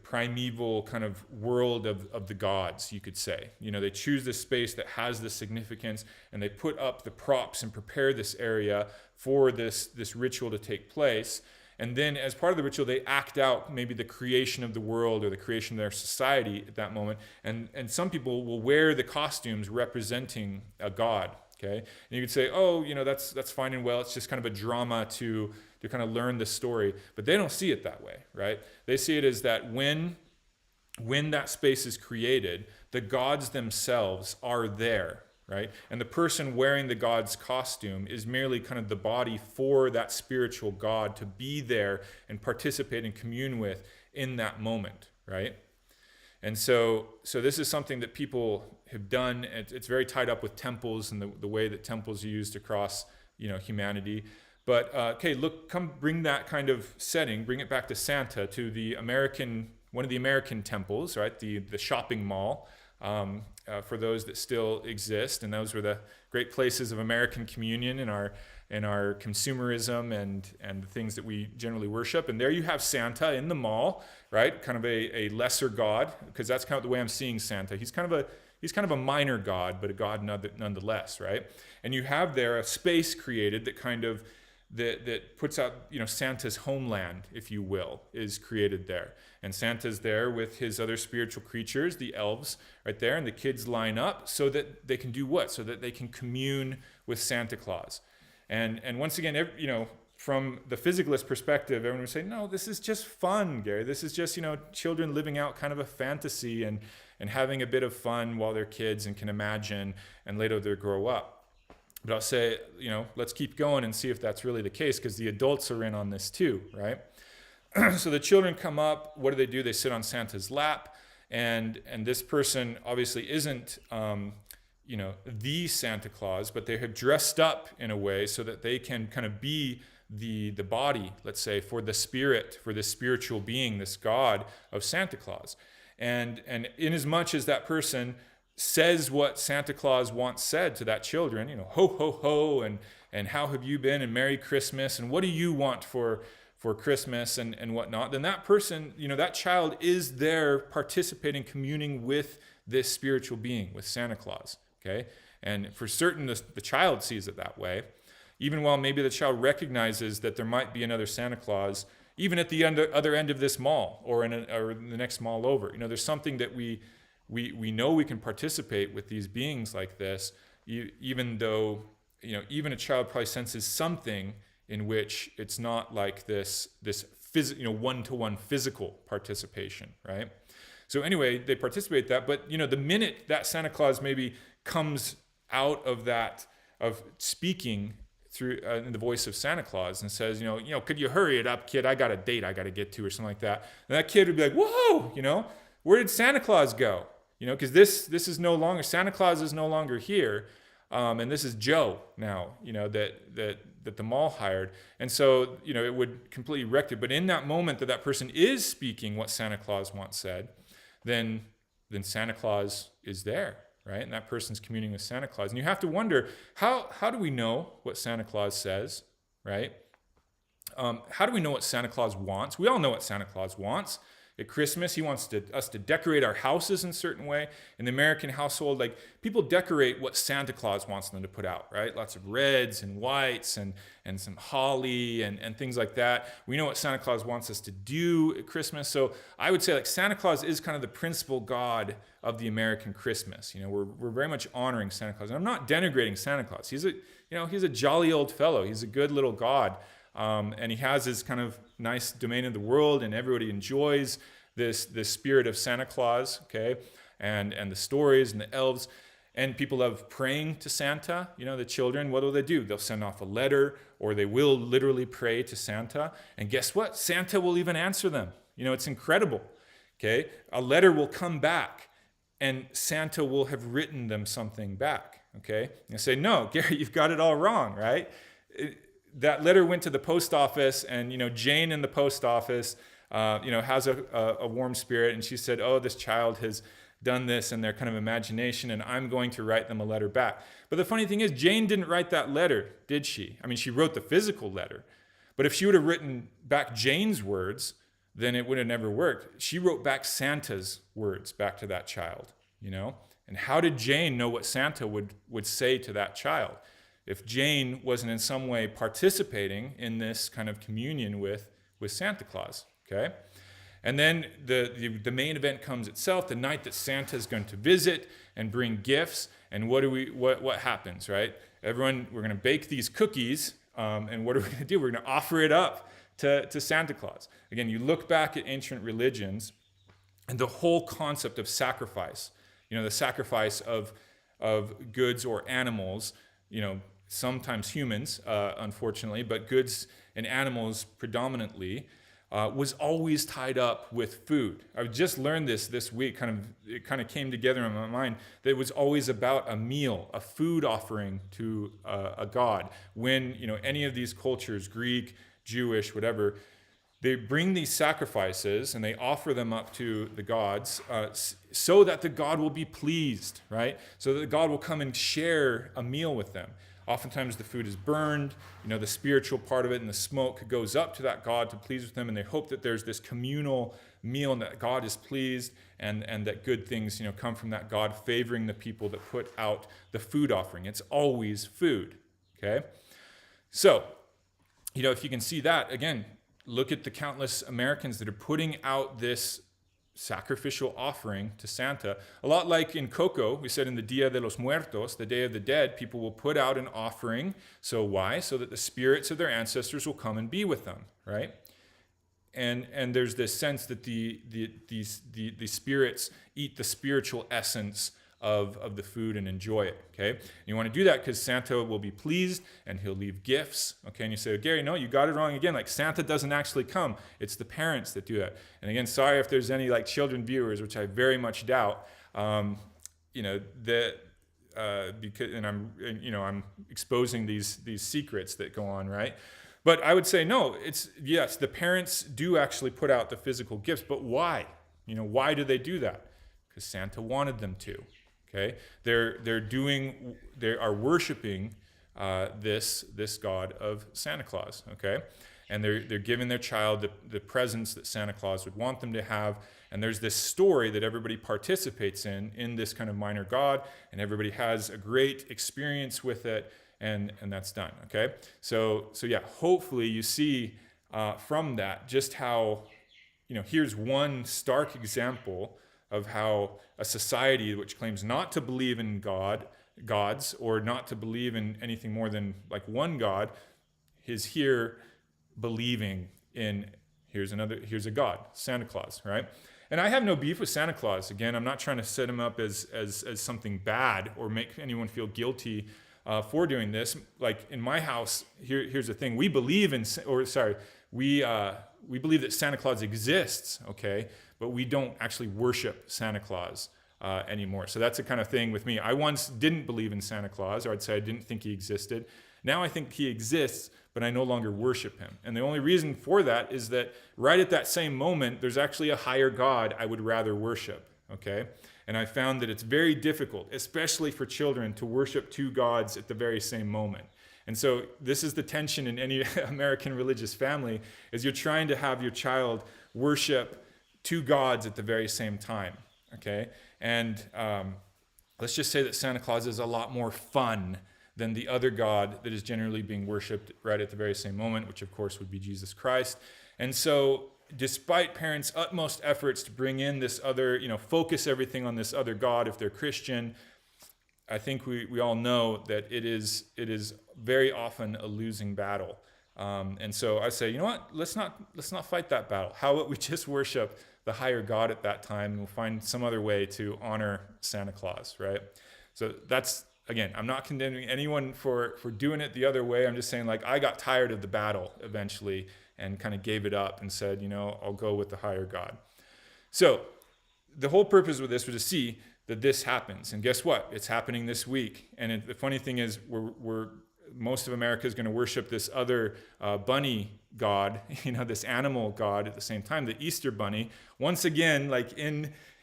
primeval kind of world of the gods, you could say. They choose this space that has this significance, and they put up the props and prepare this area for this ritual to take place. And then as part of the ritual, they act out maybe the creation of the world or the creation of their society at that moment. And some people will wear the costumes representing a god, okay? And you could say, that's fine and well. It's just kind of a drama to kind of learn the story. But they don't see it that way, right? They see it as that when that space is created, the gods themselves are there, right? And the person wearing the god's costume is merely kind of the body for that spiritual god to be there and participate and commune with in that moment, right? And so this is something that people have done. It's very tied up with temples and the way that temples are used across, humanity. But come bring that kind of setting, bring it back to Santa, to one of the American temples, right? The shopping mall, for those that still exist, and those were the great places of American communion in our consumerism and the things that we generally worship. And there you have Santa in the mall, right? Kind of a lesser god, because that's kind of the way I'm seeing Santa. He's kind of a minor god, but a god nonetheless, right? And you have there a space created that kind of that puts out, Santa's homeland, if you will, is created there. And Santa's there with his other spiritual creatures, the elves, right there, and the kids line up so that they can do what? So that they can commune with Santa Claus. And once again, from the physicalist perspective, everyone would say, no, this is just fun, Gary. This is just, children living out kind of a fantasy and having a bit of fun while they're kids and can imagine, and later they grow up. But I'll say, let's keep going and see if that's really the case, because the adults are in on this too, right? So the children come up. What do? They sit on Santa's lap, and this person obviously isn't, the Santa Claus, but they have dressed up in a way so that they can kind of be the body, let's say, for the spirit, for this spiritual being, this God of Santa Claus. And in as much as that person says what Santa Claus once said to that children, ho, ho, ho, and how have you been, and Merry Christmas, and what do you want for Christmas, and whatnot, then that person, that child is there participating, communing with this spiritual being, with Santa Claus, okay? And for certain, the child sees it that way, even while maybe the child recognizes that there might be another Santa Claus, even at the other end of this mall, or in the next mall over. There's something that we know we can participate with these beings like this, even though, even a child probably senses something in which it's not like this one-to-one physical participation, right? So anyway, they participate that, but the minute that Santa Claus maybe comes out of that, of speaking through in the voice of Santa Claus and says, could you hurry it up, kid? I got a date I got to get to, or something like that. And that kid would be like, whoa, where did Santa Claus go? Because this is no longer, Santa Claus is no longer here, and this is Joe now, that the mall hired. And so, it would completely wreck it. But in that moment that person is speaking what Santa Claus once said, then Santa Claus is there, right? And that person's communing with Santa Claus. And you have to wonder, how do we know what Santa Claus says, right? How do we know what Santa Claus wants? We all know what Santa Claus wants. At Christmas, he wants us to decorate our houses in a certain way. In the American household, people decorate what Santa Claus wants them to put out, right? Lots of reds and whites and some holly and things like that. We know what Santa Claus wants us to do at Christmas. So I would say Santa Claus is kind of the principal god of the American Christmas. We're very much honoring Santa Claus. And I'm not denigrating Santa Claus. He's a jolly old fellow. He's a good little god. And he has his kind of nice domain of the world, and everybody enjoys this spirit of Santa Claus, okay, and the stories and the elves. And people love praying to Santa. The children, what do? They'll send off a letter, or they will literally pray to Santa. And guess what? Santa will even answer them. It's incredible, okay? A letter will come back, and Santa will have written them something back, okay? And say, no, Gary, you've got it all wrong, right? That letter went to the post office, and Jane in the post office, has a warm spirit, and she said, "Oh, this child has done this in their kind of imagination, and I'm going to write them a letter back." But the funny thing is, Jane didn't write that letter, did she? I mean, she wrote the physical letter, but if she would have written back Jane's words, then it would have never worked. She wrote back Santa's words back to that child, And how did Jane know what Santa would say to that child? If Jane wasn't in some way participating in this kind of communion with Santa Claus, okay? And then the main event comes itself, the night that Santa is going to visit and bring gifts. And what happens, right? Everyone, we're going to bake these cookies, and what are we going to do? We're going to offer it up to Santa Claus. Again, you look back at ancient religions, and the whole concept of sacrifice, the sacrifice of of goods or animals, sometimes humans, unfortunately, but goods and animals predominantly, was always tied up with food. I just learned this week. It kind of came together in my mind that it was always about a meal, a food offering to a god. When any of these cultures, Greek, Jewish, whatever, they bring these sacrifices and they offer them up to the gods so that the god will be pleased, right? So that the god will come and share a meal with them. Oftentimes the food is burned, the spiritual part of it, and the smoke goes up to that god to please with them, and they hope that there's this communal meal and that God is pleased and that good things come from that God favoring the people that put out the food offering. It's always food, okay? So, if you can see that, again, look at the countless Americans that are putting out this sacrificial offering to Santa. A lot like in Coco, we said in the Dia de los Muertos, the Day of the Dead, people will put out an offering. So why? So that the spirits of their ancestors will come and be with them, right? And there's this sense that the spirits eat the spiritual essence of the food and enjoy it, okay? And you want to do that because Santa will be pleased and he'll leave gifts, okay? And you say, Gary, no, you got it wrong again. Like, Santa doesn't actually come. It's the parents that do that. And again, sorry if there's any children viewers, which I very much doubt, because I'm exposing these secrets that go on, right? But I would say no. Yes, the parents do actually put out the physical gifts, but why? Why do they do that? Because Santa wanted them to. Okay, they are worshiping this God of Santa Claus. Okay, and they're giving their child the presents that Santa Claus would want them to have. And there's this story that everybody participates in this kind of minor God, and everybody has a great experience with it, and that's done. Okay, so yeah, hopefully you see from that just how here's one stark example of how a society which claims not to believe in gods, or not to believe in anything more than one God, is here believing in here's a God, Santa Claus, right? And I have no beef with Santa Claus. Again, I'm not trying to set him up as something bad or make anyone feel guilty for doing this. Like in my house, here's the thing: we believe we believe that Santa Claus exists, okay? But we don't actually worship Santa Claus anymore. So that's the kind of thing with me. I once didn't believe in Santa Claus, or I'd say I didn't think he existed. Now I think he exists, but I no longer worship him. And the only reason for that is that right at that same moment, there's actually a higher God I would rather worship, okay? And I found that it's very difficult, especially for children, to worship two gods at the very same moment. And so this is the tension in any American religious family, is you're trying to have your child worship two gods at the very same time, okay? And let's just say that Santa Claus is a lot more fun than the other God that is generally being worshipped right at the very same moment, which of course would be Jesus Christ. And so despite parents' utmost efforts to bring in this other, focus everything on this other God if they're Christian, I think we all know that it is very often a losing battle. And so I say, you know what? Let's not fight that battle. How about we just worship the higher God at that time, and we'll find some other way to honor Santa Claus, right? So that's, again, I'm not condemning anyone for doing it the other way. I'm just saying, I got tired of the battle eventually and kind of gave it up and said, I'll go with the higher God. So the whole purpose of this was to see that this happens. And guess what? It's happening this week. And the funny thing is, most of America is going to worship this other bunny god, this animal god at the same time, the Easter bunny, once again,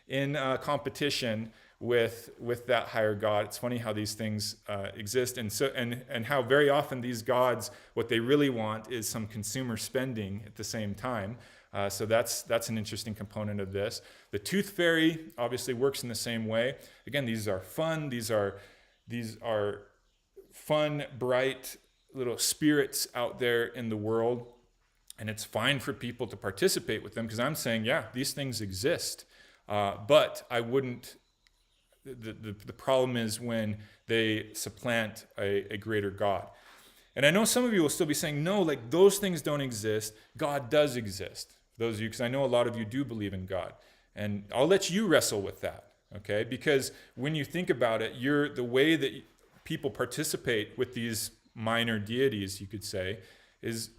in competition with that higher God. It's funny how these things exist, and how very often these gods, what they really want is some consumer spending at the same time. So that's an interesting component of this. The tooth fairy obviously works in the same way. Again, these are fun. These are fun, bright little spirits out there in the world, and it's fine for people to participate with them, because I'm saying, yeah, these things exist, but I wouldn't. The problem is when they supplant a greater God. And I know some of you will still be saying, no, those things don't exist. God does exist. For those of you, because I know a lot of you do believe in God. And I'll let you wrestle with that, okay? Because when you think about it, the way that people participate with these minor deities, you could say, is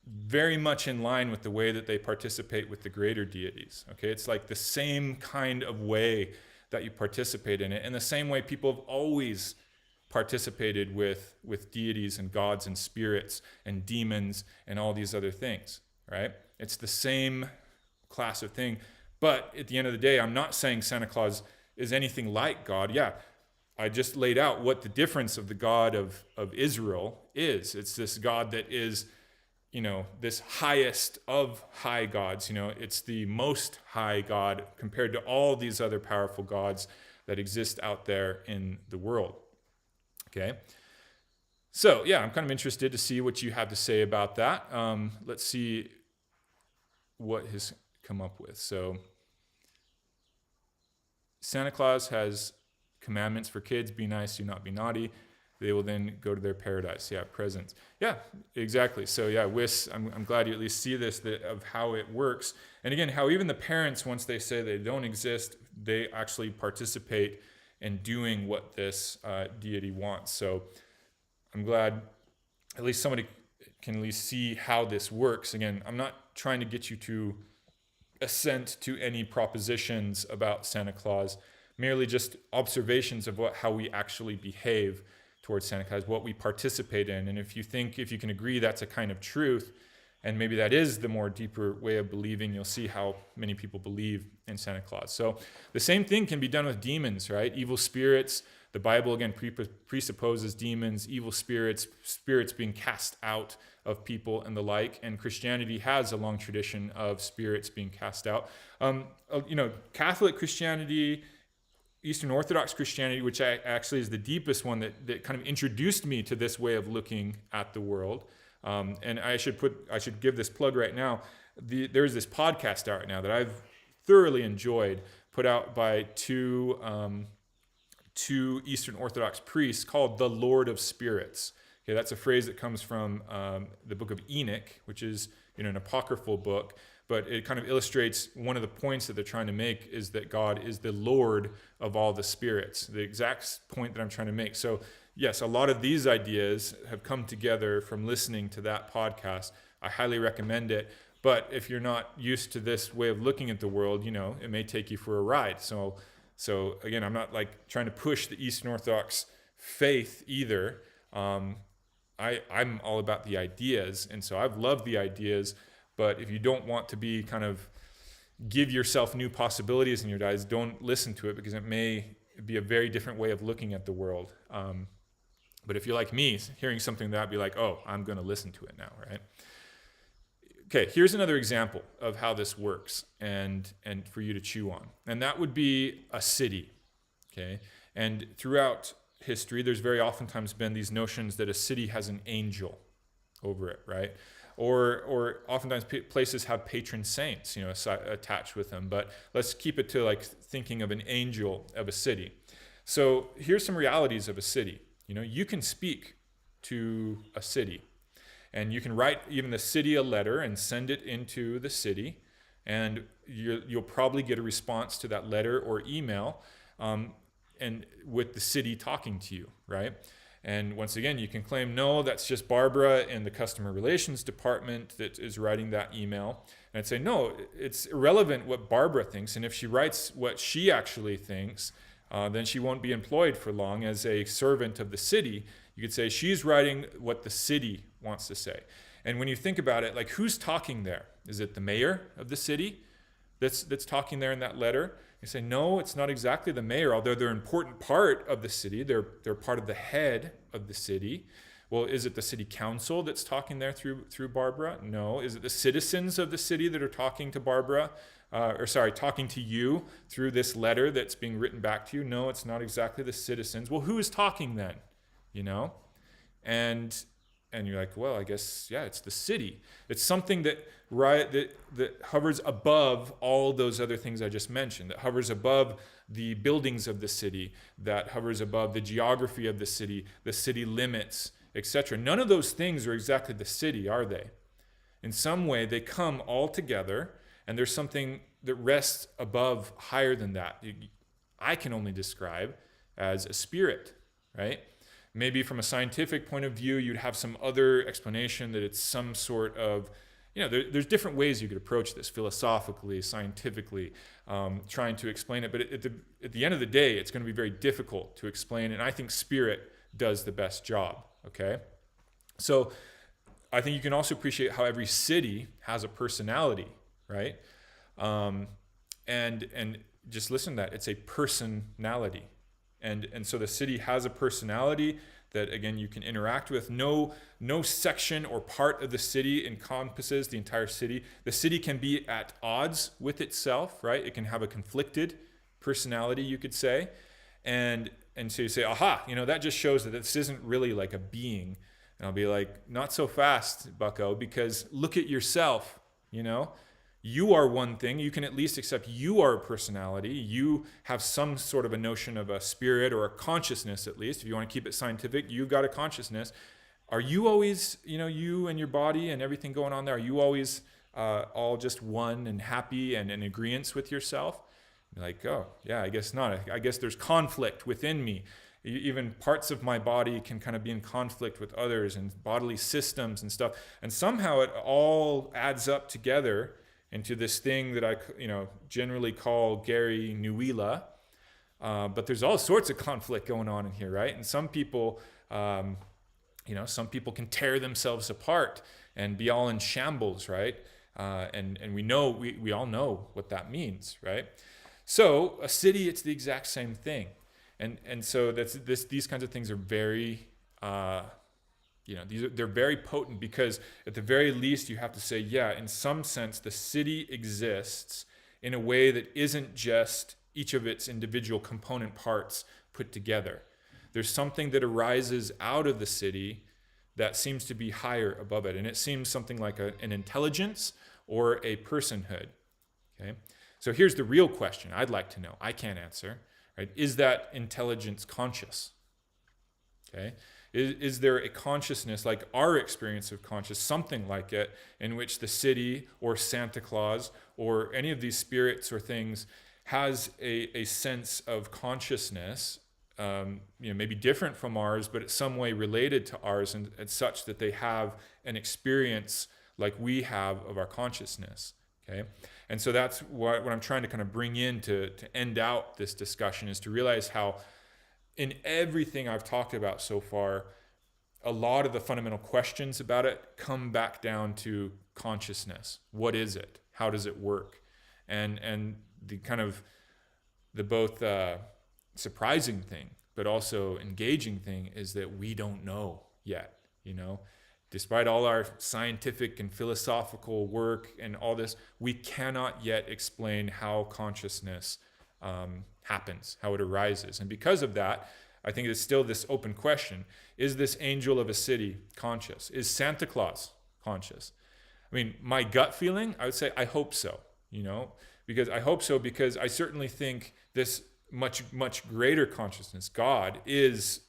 very much in line with the way that they participate with the greater deities, okay? It's like the same kind of way that you participate in it, and the same way people have always participated with deities and gods and spirits and demons and all these other things, right? It's the same class of thing. But at the end of the day, I'm not saying Santa Claus is anything like God. Yeah, I just laid out what the difference of the God of Israel is. It's this God that is, this highest of high gods. It's the most high God compared to all these other powerful gods that exist out there in the world. Okay? So, yeah, I'm kind of interested to see what you have to say about that. Let's see what has come up with. So, Santa Claus has commandments for kids: be nice, do not be naughty. They will then go to their paradise. Yeah, presents. Yeah, exactly. So yeah, I'm glad you at least see this, of how it works. And again, how even the parents, once they say they don't exist, they actually participate in doing what this deity wants. So I'm glad at least somebody can at least see how this works. Again, I'm not trying to get you to assent to any propositions about Santa Claus, merely just observations of how we actually behave towards Santa Claus, what we participate in. And if you can agree that's a kind of truth, and maybe that is the more deeper way of believing, you'll see how many people believe in Santa Claus. So the same thing can be done with demons, right? Evil spirits. The Bible, again, presupposes demons, evil spirits being cast out of people and the like. And Christianity has a long tradition of spirits being cast out. Catholic Christianity, Eastern Orthodox Christianity, which actually is the deepest one that kind of introduced me to this way of looking at the world. And I should give this plug right now. There's this podcast out right now that I've thoroughly enjoyed, put out by two Eastern Orthodox priests, called The Lord of Spirits. Okay, that's a phrase that comes from the book of Enoch, which is an apocryphal book, but it kind of illustrates one of the points that they're trying to make is that God is the Lord of all the spirits, the exact point that I'm trying to make. So yes, a lot of these ideas have come together from listening to that podcast. I highly recommend it. But if you're not used to this way of looking at the world, it may take you for a ride. So again, I'm not like trying to push the Eastern Orthodox faith either. I'm all about the ideas, and so I've loved the ideas. But if you don't want to be kind of give yourself new possibilities in your lives, don't listen to it, because it may be a very different way of looking at the world. But if you're like me, hearing something that, be like, oh, I'm going to listen to it now, right? Okay, here's another example of how this works and for you to chew on. And that would be a city, okay? And throughout history, there's very oftentimes been these notions that a city has an angel over it, right? Or oftentimes places have patron saints, attached with them. But let's keep it to like thinking of an angel of a city. So here's some realities of a city. You can speak to a city, and you can write even the city a letter and send it into the city, and you'll probably get a response to that letter or email, and with the city talking to you, right? And once again, you can claim, no, that's just Barbara in the customer relations department that is writing that email. And I'd say, no, it's irrelevant what Barbara thinks. And if she writes what she actually thinks, then she won't be employed for long as a servant of the city. You could say she's writing what the city wants to say. And when you think about it, like, who's talking there? Is it the mayor of the city that's talking there in that letter? You say, no, it's not exactly the mayor, although they're an important part of the city. They're part of the head of the city. Well, is it the city council that's talking there through Barbara? No. Is it the citizens of the city that are talking to Barbara? Talking to you through this letter that's being written back to you? No, it's not exactly the citizens. Well, who is talking then? And you're like, well, I guess, yeah, it's the city. It's something that hovers above all those other things I just mentioned, that hovers above the buildings of the city, that hovers above the geography of the city limits, etc. None of those things are exactly the city, are they? In some way, they come all together, and there's something that rests above, higher than that. I can only describe as a spirit, right? Maybe from a scientific point of view, you'd have some other explanation that it's some sort of, there's different ways you could approach this philosophically, scientifically, trying to explain it. But at the end of the day, it's going to be very difficult to explain. And I think spirit does the best job, okay? So I think you can also appreciate how every city has a personality, right? And just listen to that. It's a personality. And so the city has a personality that, again, you can interact with. No section or part of the city encompasses the entire city. The city can be at odds with itself, right? It can have a conflicted personality, you could say. And so you say, aha, that just shows that this isn't really like a being. And I'll be like, not so fast, bucko, because look at yourself, You are one thing. You can at least accept you are a personality. You have some sort of a notion of a spirit or a consciousness, at least. If you want to keep it scientific, you've got a consciousness. Are you always, you and your body and everything going on there, are you always all just one and happy and in agreement with yourself? You're like, oh, yeah, I guess not. I guess there's conflict within me. Even parts of my body can kind of be in conflict with others and bodily systems and stuff. And somehow it all adds up together into this thing that I, generally call Gary Nuila. But there's all sorts of conflict going on in here, right? And some people, some people can tear themselves apart and be all in shambles, right? And we all know what that means, right? So a city, it's the exact same thing. And so these kinds of things are very, they're very potent, because at the very least you have to say, yeah, in some sense the city exists in a way that isn't just each of its individual component parts put together. There's something that arises out of the city that seems to be higher above it, and it seems something like an intelligence or a personhood. Okay, so here's the real question I'd like to know. I can't answer. Right? Is that intelligence conscious? Okay. Is there a consciousness like our experience of conscious, something like it, in which the city or Santa Claus or any of these spirits or things has a sense of consciousness, maybe different from ours, but it's some way related to ours, and such that they have an experience like we have of our consciousness. Okay, and so that's what I'm trying to kind of bring in to end out this discussion, is to realize how in everything I've talked about so far, a lot of the fundamental questions about it come back down to consciousness. What is it? How does it work? And the kind of the both surprising thing, but also engaging thing, is that we don't know yet, Despite all our scientific and philosophical work and all this, we cannot yet explain how consciousness happens, how it arises. And because of that, I think it's still this open question. Is this angel of a city conscious? Is Santa Claus conscious? I mean, my gut feeling, I would say I hope so, because I certainly think this much, much greater consciousness, God, is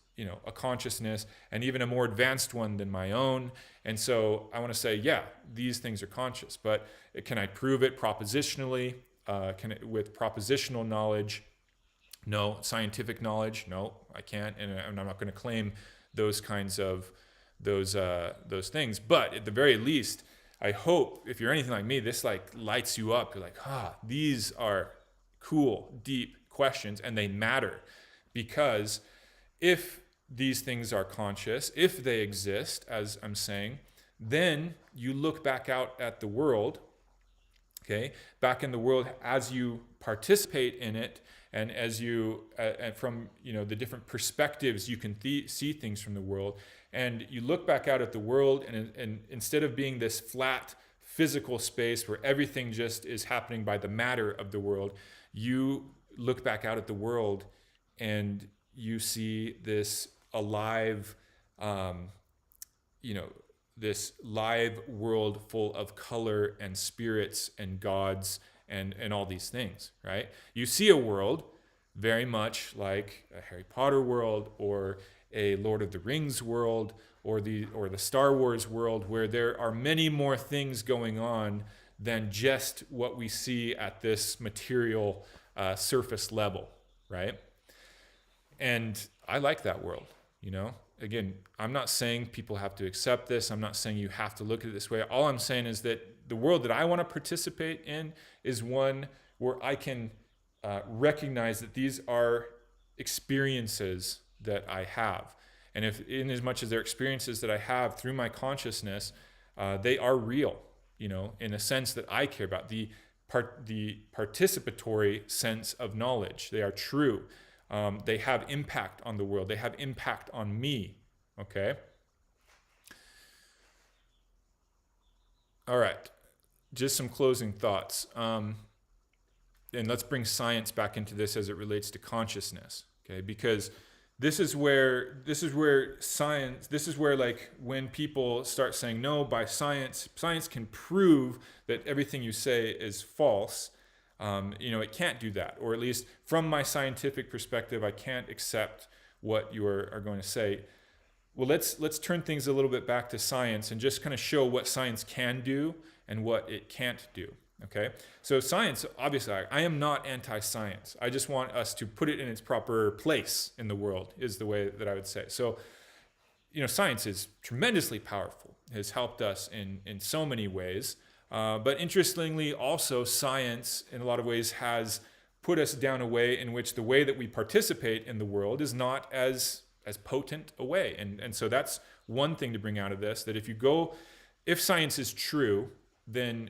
a consciousness, and even a more advanced one than my own. And so I want to say, yeah, these things are conscious, but can I prove it propositionally? With propositional knowledge? No. Scientific knowledge? No, I can't. And I'm not going to claim those kinds of those things. But at the very least, I hope, if you're anything like me, this lights you up. You're like, these are cool, deep questions, and they matter, because if these things are conscious, if they exist, as I'm saying, then you look back out at the world, okay, back in the world as you participate in it, and as you, from the different perspectives you can see things from the world, and you look back out at the world, and instead of being this flat physical space where everything just is happening by the matter of the world, you look back out at the world and you see this alive, this live world full of color and spirits and gods and all these things, right? You see a world very much like a Harry Potter world or a Lord of the Rings world or the Star Wars world, where there are many more things going on than just what we see at this material surface level, right? And I like that world, you know? Again, I'm not saying people have to accept this. I'm not saying you have to look at it this way. All I'm saying is that the world that I want to participate in is one where I can recognize that these are experiences that I have. And if, in as much as they're experiences that I have through my consciousness, they are real, you know, in a sense that I care about. The participatory sense of knowledge. They are true. They have impact on the world. They have impact on me. Okay? All right. Just some closing thoughts. And let's bring science back into this as it relates to consciousness. Okay? Because this is where science, this is where, like, when people start saying, no, by science can prove that everything you say is false. You know, it can't do that, or at least from my scientific perspective, I can't accept what you are going to say. Well, let's turn things a little bit back to science and just kind of show what science can do and what it can't do. Okay, so science, obviously, I am not anti-science. I just want us to put it in its proper place in the world, is the way that I would say. So, you know, science is tremendously powerful. It has helped us in so many ways. But interestingly, also, science, in a lot of ways, has put us down a way in which the way that we participate in the world is not as potent a way. And so that's one thing to bring out of this, that if science is true, then,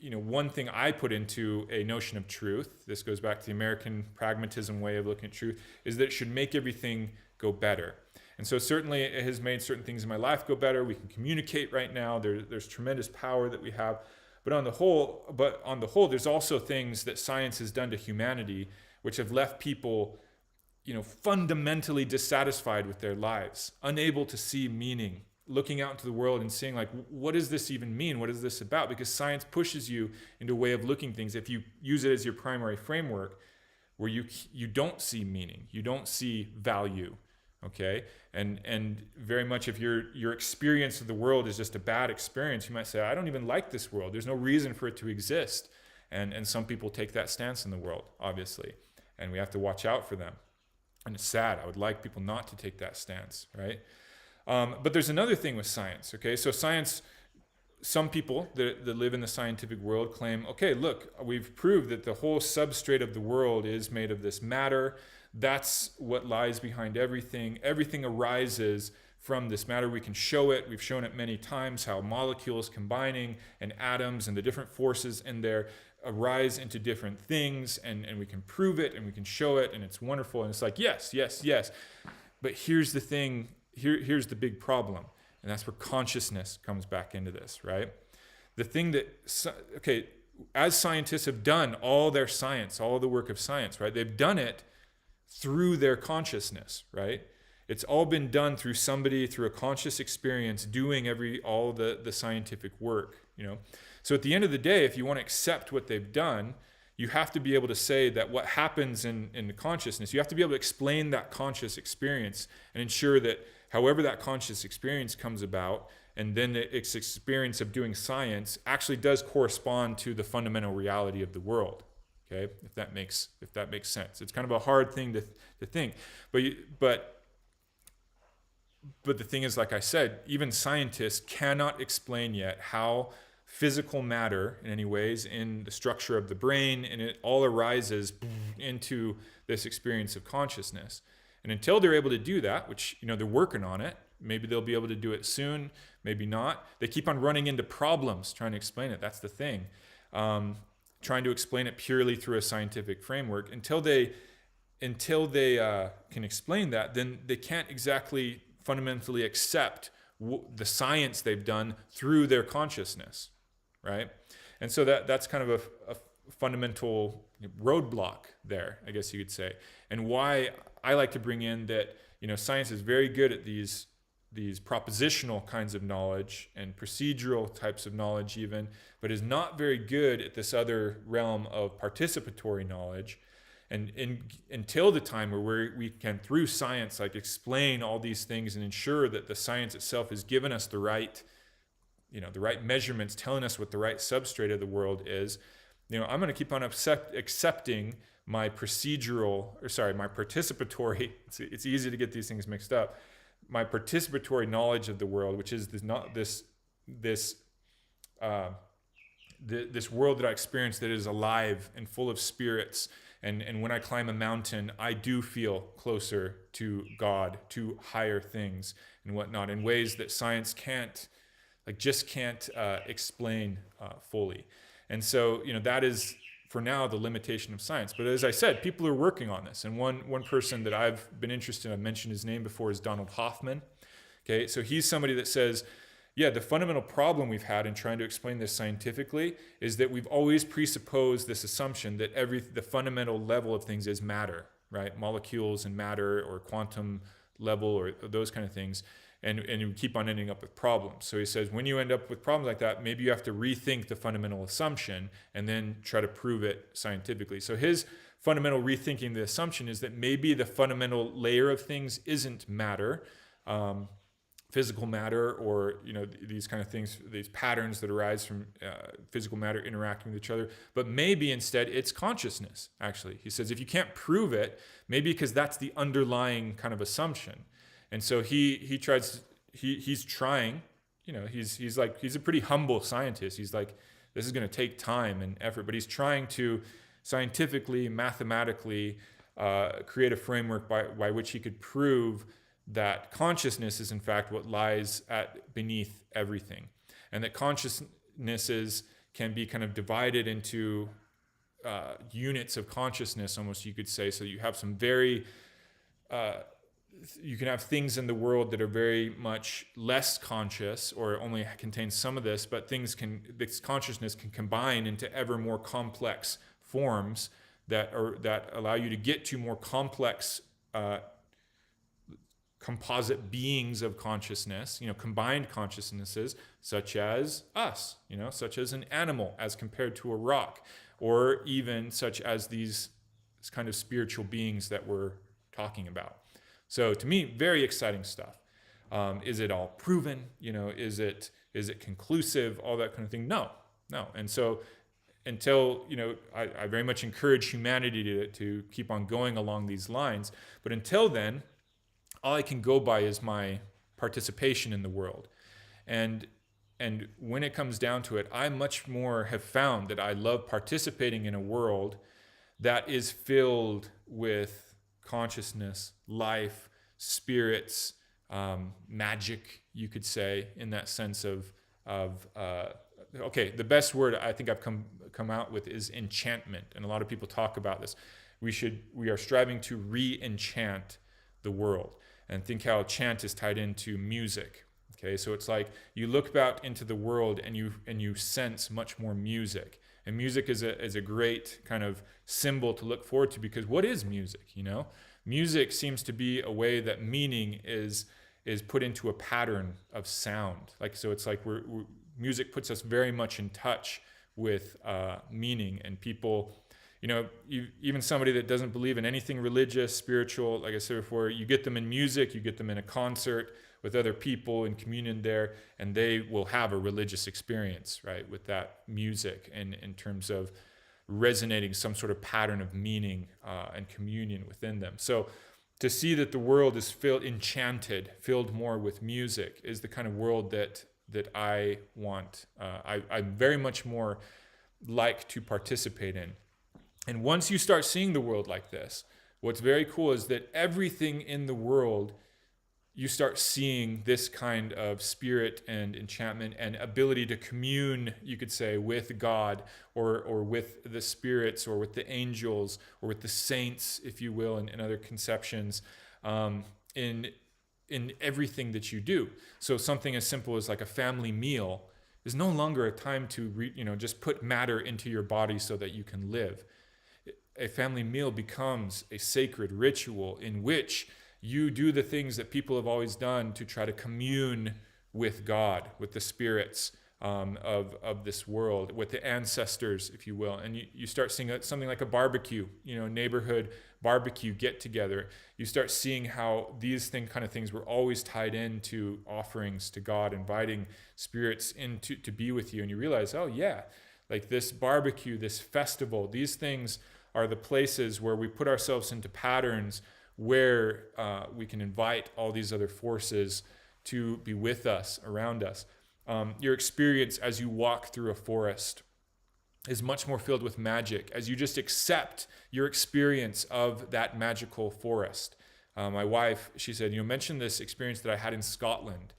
you know, one thing I put into a notion of truth, this goes back to the American pragmatism way of looking at truth, is that it should make everything go better. And so certainly it has made certain things in my life go better. We can communicate right now. There's tremendous power that we have. But on the whole, there's also things that science has done to humanity which have left people, you know, fundamentally dissatisfied with their lives, unable to see meaning, looking out into the world and seeing, like, what does this even mean? What is this about? Because science pushes you into a way of looking things, if you use it as your primary framework, where you don't see meaning, you don't see value. Okay, and very much if your experience of the world is just a bad experience, you might say, I don't even like this world. There's no reason for it to exist. And some people take that stance in the world, obviously, and we have to watch out for them. And it's sad. I would like people not to take that stance, right? But there's another thing with science. Okay, so science. Some people that live in the scientific world claim, okay, look, we've proved that the whole substrate of the world is made of this matter. That's what lies behind everything. Everything arises from this matter. We can show it. We've shown it many times, how molecules combining and atoms and the different forces in there arise into different things, and we can prove it and we can show it, and it's wonderful. And it's like, yes. But here's the thing, here's the big problem. And that's where consciousness comes back into this, right? The thing that, okay, as scientists have done all their science, all the work of science, right? They've done it through their consciousness, right? It's all been done through somebody, through a conscious experience, doing all the scientific work, you know? So at the end of the day, if you want to accept what they've done, you have to be able to say that what happens in the consciousness, you have to be able to explain that conscious experience and ensure that however that conscious experience comes about, and then its experience of doing science actually does correspond to the fundamental reality of the world. Okay, if that makes sense. It's kind of a hard thing to think, but the thing is, like I said, even scientists cannot explain yet how physical matter, in any ways, in the structure of the brain, and it all arises into this experience of consciousness. And until they're able to do that, which, you know, they're working on it, maybe they'll be able to do it soon, maybe not. They keep on running into problems trying to explain it. That's the thing. Trying to explain it purely through a scientific framework. Until they can explain that, then they can't exactly fundamentally accept the science they've done through their consciousness, right? And so that's kind of a fundamental roadblock there, I guess you could say. And why I like to bring in that, you know, science is very good at these propositional kinds of knowledge and procedural types of knowledge even, but is not very good at this other realm of participatory knowledge. And until the time where we can, through science, like, explain all these things and ensure that the science itself has given us the right measurements, telling us what the right substrate of the world is, you know, I'm going to keep on accepting my participatory, it's easy to get these things mixed up, my participatory knowledge of the world, which is this world that I experience that is alive and full of spirits. And when I climb a mountain, I do feel closer to God, to higher things and whatnot, in ways that science can't explain fully. And so, that is, for now, the limitation of science. But as I said, people are working on this. And one person that I've been interested in, I've mentioned his name before, is Donald Hoffman. Okay, so he's somebody that says, yeah, the fundamental problem we've had in trying to explain this scientifically is that we've always presupposed this assumption that the fundamental level of things is matter, right? Molecules and matter, or quantum level, or those kind of things. And you keep on ending up with problems. So he says, when you end up with problems like that, maybe you have to rethink the fundamental assumption and then try to prove it scientifically. So his fundamental rethinking the assumption is that maybe the fundamental layer of things isn't matter, physical matter, or these kind of things, these patterns that arise from physical matter interacting with each other, but maybe instead it's consciousness. Actually, he says, if you can't prove it, maybe because that's the underlying kind of assumption. And so he's trying, he's a pretty humble scientist. He's like, this is going to take time and effort, but he's trying to scientifically, mathematically create a framework by which he could prove that consciousness is in fact what lies beneath everything, and that consciousnesses can be kind of divided into units of consciousness, almost, you could say. So you have some very you can have things in the world that are very much less conscious, or only contain some of this, but this consciousness can combine into ever more complex forms that allow you to get to more complex composite beings of consciousness, combined consciousnesses, such as us, such as an animal as compared to a rock, or even such as these kind of spiritual beings that we're talking about. So to me, very exciting stuff. Is it all proven? Is it conclusive? All that kind of thing? No. And so until, I very much encourage humanity to keep on going along these lines. But until then, all I can go by is my participation in the world. And when it comes down to it, I much more have found that I love participating in a world that is filled with consciousness, life, spirits, magic, you could say, in that sense of the best word I think I've come out with is enchantment. And a lot of people talk about this. We are striving to re-enchant the world, and think how chant is tied into music. Okay, so it's like you look out into the world and you sense much more music. And music is a great kind of symbol to look forward to, because what is music? Music seems to be a way that meaning is put into a pattern of sound. So it's like music puts us very much in touch with meaning. And people, even somebody that doesn't believe in anything religious, spiritual, like I said before, you get them in music, you get them in a concert with other people in communion there, and they will have a religious experience, right, with that music, and in terms of resonating some sort of pattern of meaning and communion within them. So to see that the world is enchanted, filled more with music, is the kind of world that I want. I very much more like to participate in. And once you start seeing the world like this, what's very cool is that everything in the world, you start seeing this kind of spirit and enchantment and ability to commune, you could say, with God, or with the spirits, or with the angels, or with the saints, if you will, in other conceptions, in everything that you do. So something as simple as like a family meal is no longer a time to just put matter into your body so that you can live. A family meal becomes a sacred ritual in which you do the things that people have always done to try to commune with God, with the spirits of this world, with the ancestors, if you will. And you start seeing something like a barbecue, neighborhood barbecue get together. You start seeing how these kind of things were always tied into offerings to God, inviting spirits in to be with you. And you realize, oh yeah, like this barbecue, this festival, these things are the places where we put ourselves into patterns where we can invite all these other forces to be with us, around us. Your experience as you walk through a forest is much more filled with magic as you just accept your experience of that magical forest. My wife, she said, mention this experience that I had in Scotland.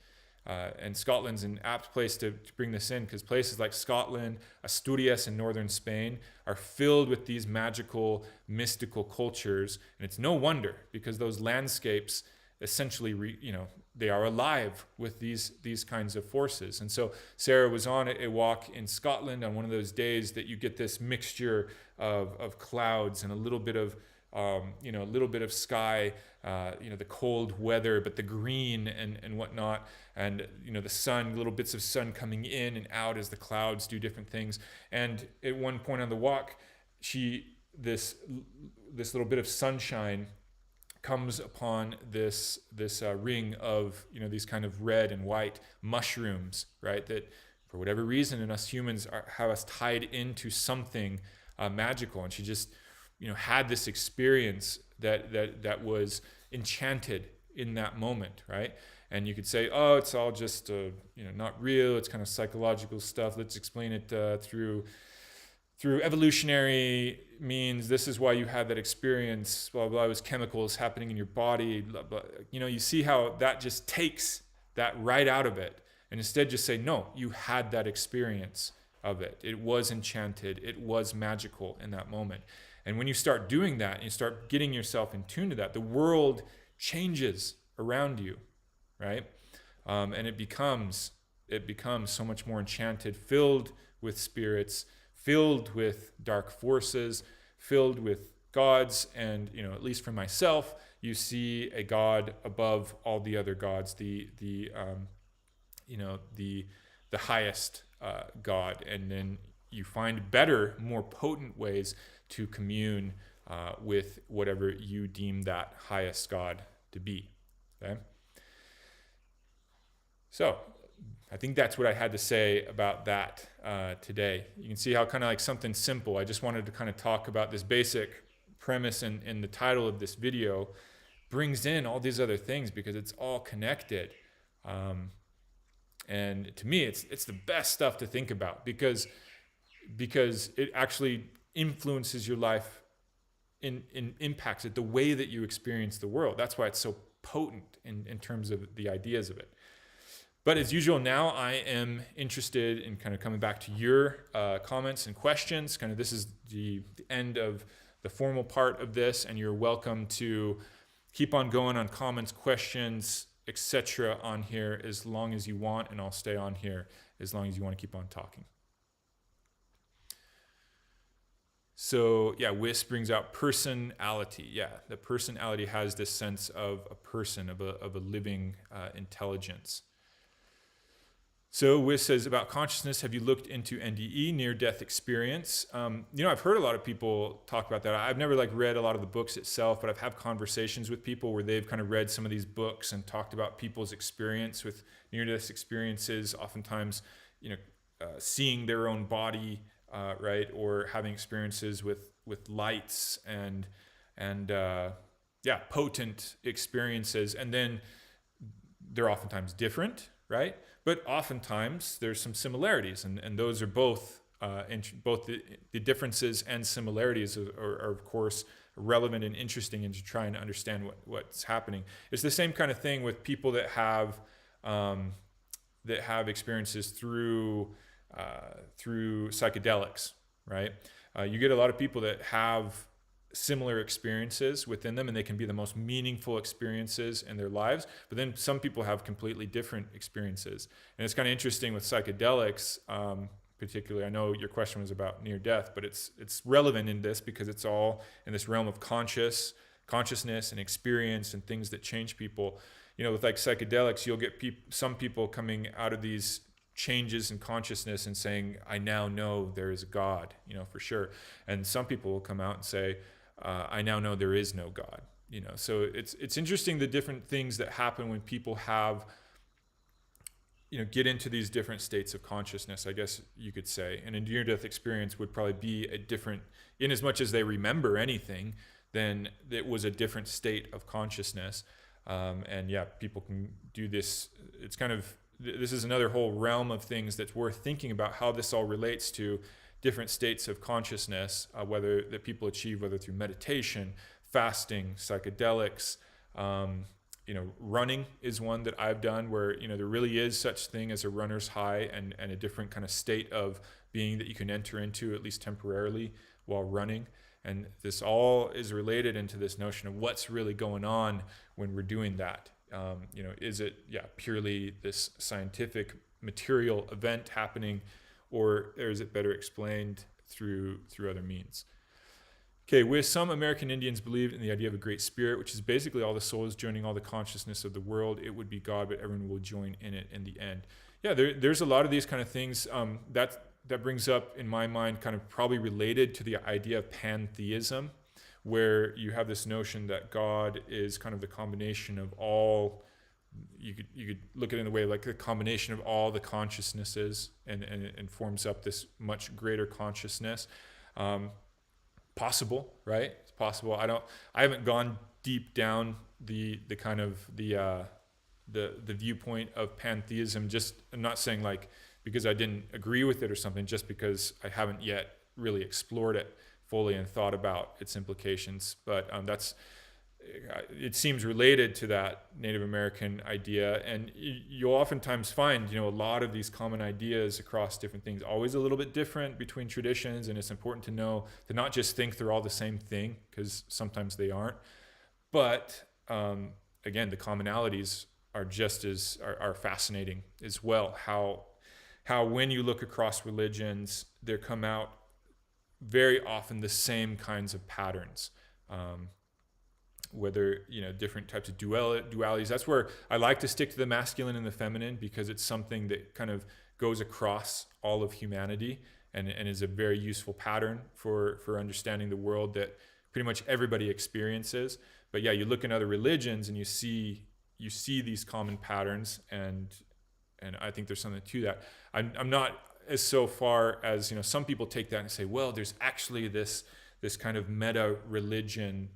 And Scotland's an apt place to bring this in, because places like Scotland, Asturias, and northern Spain are filled with these magical, mystical cultures. And it's no wonder, because those landscapes essentially, they are alive with these kinds of forces. And so Sarah was on a walk in Scotland on one of those days that you get this mixture of clouds and a little bit of sky, the cold weather, but the green and whatnot, and the sun, little bits of sun coming in and out as the clouds do different things. And at one point on the walk, this little bit of sunshine comes upon this ring of these kind of red and white mushrooms, right? That for whatever reason, in us humans have us tied into something magical. And she just had this experience that was enchanted in that moment, right? And you could say, oh, it's all just not real. It's kind of psychological stuff. Let's explain it through evolutionary means. This is why you had that experience. Blah blah. It was chemicals happening in your body. Blah, blah. You see how that just takes that right out of it, and instead just say, no, you had that experience of it. It was enchanted. It was magical in that moment. And when you start doing that, and you start getting yourself in tune to that, the world changes around you, right? And it becomes so much more enchanted, filled with spirits, filled with dark forces, filled with gods. And at least for myself, you see a God above all the other gods, the highest God, and then you find better, more potent ways to commune with whatever you deem that highest God to be. Okay? So I think that's what I had to say about that today. You can see how kind of like something simple. I just wanted to kind of talk about this basic premise, and the title of this video brings in all these other things because it's all connected. And to me, it's the best stuff to think about because it actually influences your life and impacts it, the way that you experience the world. That's why it's so potent in terms of the ideas of it. But as usual, now I am interested in kind of coming back to your comments and questions. Kind of this is the end of the formal part of this, and you're welcome to keep on going on comments, questions, etc. on here as long as you want, and I'll stay on here as long as you want to keep on talking. So yeah, WIS brings out personality. Yeah, the personality has this sense of a person, of a living intelligence. So WIS says, about consciousness, have you looked into NDE, near-death experience? I've heard a lot of people talk about that. I've never read a lot of the books itself, but I've had conversations with people where they've kind of read some of these books and talked about people's experience with near-death experiences, oftentimes, seeing their own body, right, or having experiences with lights and potent experiences, and then they're oftentimes different, right? But oftentimes there's some similarities, and those are both the differences and similarities are of course relevant and interesting into trying to understand what's happening. It's the same kind of thing with people that have experiences through psychedelics, right? You get a lot of people that have similar experiences within them, and they can be the most meaningful experiences in their lives, but then some people have completely different experiences. And it's kind of interesting with psychedelics, particularly. I know your question was about near death, but it's relevant in this because it's all in this realm of consciousness and experience and things that change people. With psychedelics, you'll get some people coming out of these changes in consciousness and saying, I now know there is a God, for sure. And some people will come out and say, I now know there is no God, So it's interesting, the different things that happen when people have get into these different states of consciousness, I guess you could say. And a near-death experience would probably be a different, in as much as they remember anything, then it was a different state of consciousness. And yeah, people can do this. It's kind of, this is another whole realm of things that's worth thinking about, how this all relates to different states of consciousness, whether that people achieve, whether through meditation, fasting, psychedelics. Running is one that I've done where, there really is such thing as a runner's high and a different kind of state of being that you can enter into, at least temporarily, while running. And this all is related into this notion of what's really going on when we're doing that. Is it purely this scientific material event happening, or is it better explained through other means? Okay, with some American Indians believed in the idea of a great spirit, which is basically all the souls joining all the consciousness of the world. It would be God, but everyone will join in it in the end. Yeah, there's a lot of these kind of things that brings up, in my mind, kind of probably related to the idea of pantheism, where you have this notion that God is kind of the combination of all. You could look at it in the way like the combination of all the consciousnesses and forms up this much greater consciousness. Possible, right? It's possible. I haven't gone deep down the kind of the viewpoint of pantheism. I'm not saying like because I didn't agree with it or something, just because I haven't yet really explored it fully and thought about its implications. But it seems related to that Native American idea, and you'll oftentimes find a lot of these common ideas across different things, always a little bit different between traditions. And it's important to know to not just think they're all the same thing, because sometimes they aren't. But again, the commonalities are just as are fascinating as well. How when you look across religions, there come out very often the same kinds of patterns. Whether different types of dualities. That's where I like to stick to the masculine and the feminine, because it's something that kind of goes across all of humanity and is a very useful pattern for understanding the world that pretty much everybody experiences. But yeah, you look in other religions and you see these common patterns, and I think there's something to that. I'm not as so far as some people take that and say, well, there's actually this kind of meta religion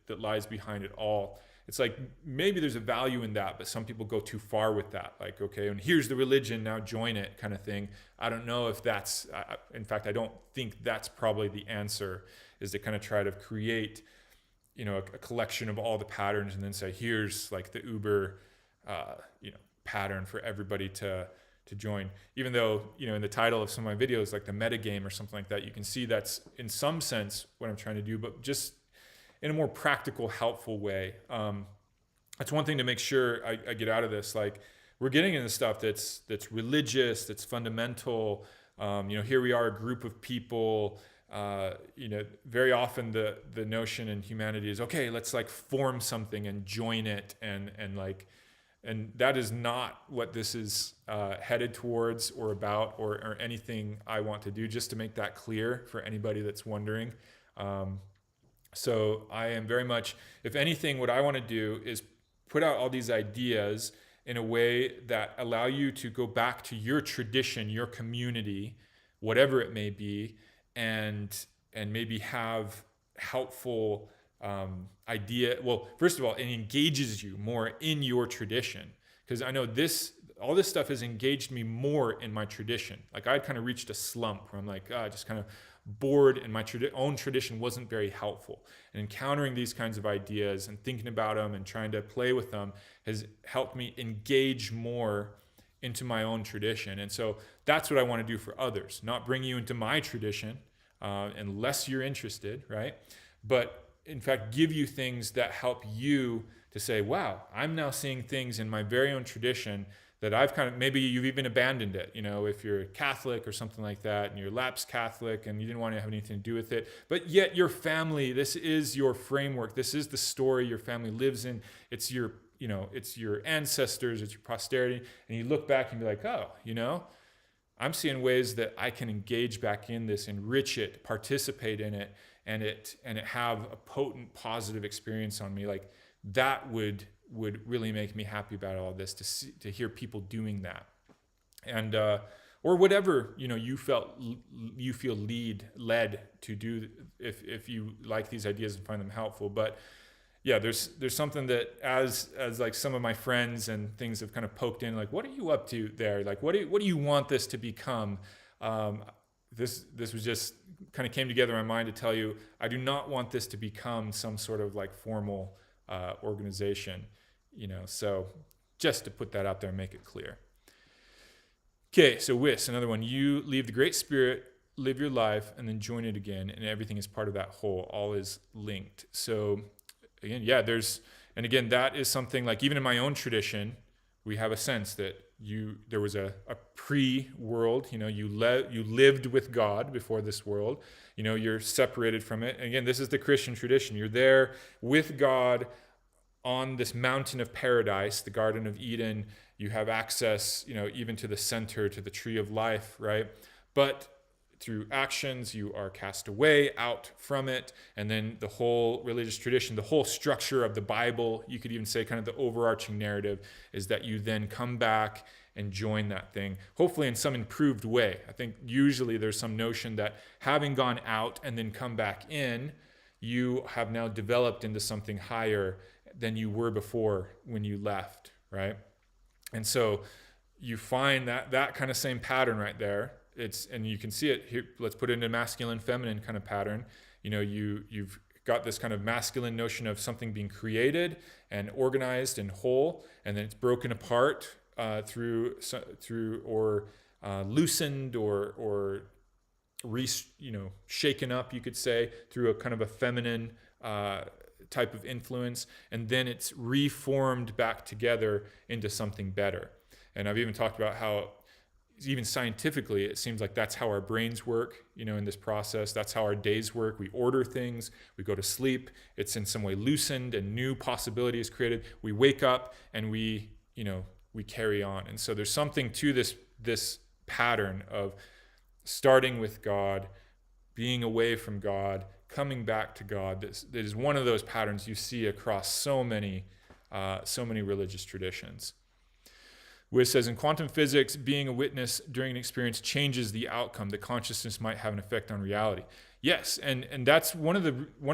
that lies behind it all. It's like maybe there's a value in that, but some people go too far with that. Like, okay, and here's the religion, now join it, kind of thing. I don't know if that's, in fact, I don't think that's probably the answer, is to kind of try to create, a collection of all the patterns and then say, here's like the Uber, pattern for everybody to join. Even though, in the title of some of my videos, like the metagame or something like that, you can see that's in some sense what I'm trying to do, but just in a more practical, helpful way. That's one thing to make sure I get out of this. Like, we're getting into stuff that's religious, that's fundamental. Here we are, a group of people. Very often the notion in humanity is, okay, let's like form something and join it, and that is not what this is headed towards or about or anything I want to do. Just to make that clear for anybody that's wondering. So I am very much, if anything, what I want to do is put out all these ideas in a way that allow you to go back to your tradition, your community, whatever it may be, and maybe have helpful idea. Well, first of all, it engages you more in your tradition, because I know all this stuff has engaged me more in my tradition. Like, I'd kind of reached a slump where I'm like, just kind of bored, and my own tradition wasn't very helpful. And encountering these kinds of ideas and thinking about them and trying to play with them has helped me engage more into my own tradition. And so that's what I want to do for others, not bring you into my tradition unless you're interested, right? But in fact, give you things that help you to say, wow, I'm now seeing things in my very own tradition that I've kind of, maybe you've even abandoned it, if you're Catholic or something like that, and you're lapsed Catholic and you didn't want to have anything to do with it, but yet your family, this is your framework, this is the story your family lives in, it's your ancestors, it's your posterity, and you look back and be like, oh, I'm seeing ways that I can engage back in this, enrich it, participate in it, and it have a potent positive experience on me. Like, that would would really make me happy about all this, to hear people doing that. And or whatever you feel led to do, if you like these ideas and find them helpful. But yeah, there's something that as like some of my friends and things have kind of poked in, like, what are you up to there? Like, what do you want this to become? This was just kind of came together in my mind to tell you, I do not want this to become some sort of like formal organization, so just to put that out there and make it clear. Okay, so WIS, another one. You leave the Great Spirit, live your life, and then join it again, and everything is part of that whole. All is linked. So again, yeah, again, that is something like, even in my own tradition, we have a sense that there was a pre-world, you lived with God before this world, you're separated from it. And again, this is the Christian tradition. You're there with God on this mountain of paradise, the Garden of Eden. You have access, even to the center, to the tree of life, right? But through actions, you are cast away out from it. And then the whole religious tradition, the whole structure of the Bible, you could even say kind of the overarching narrative, is that you then come back and join that thing, hopefully in some improved way. I think usually there's some notion that having gone out and then come back in, you have now developed into something higher than you were before when you left, right? And so you find that kind of same pattern right there. And you can see it here. Let's put it into masculine, feminine kind of pattern. You've got this kind of masculine notion of something being created and organized and whole, and then it's broken apart through or loosened or shaken up, you could say, through a kind of a feminine type of influence, and then it's reformed back together into something better. And I've even talked about how, even scientifically, it seems like that's how our brains work, in this process. That's how our days work. We order things, we go to sleep, it's in some way loosened and new possibility is created. We wake up and we carry on. And so there's something to this pattern of starting with God, being away from God, coming back to God. That is one of those patterns you see across so many religious traditions. Which says, in quantum physics, being a witness during an experience changes the outcome. The consciousness might have an effect on reality. Yes, and that's one of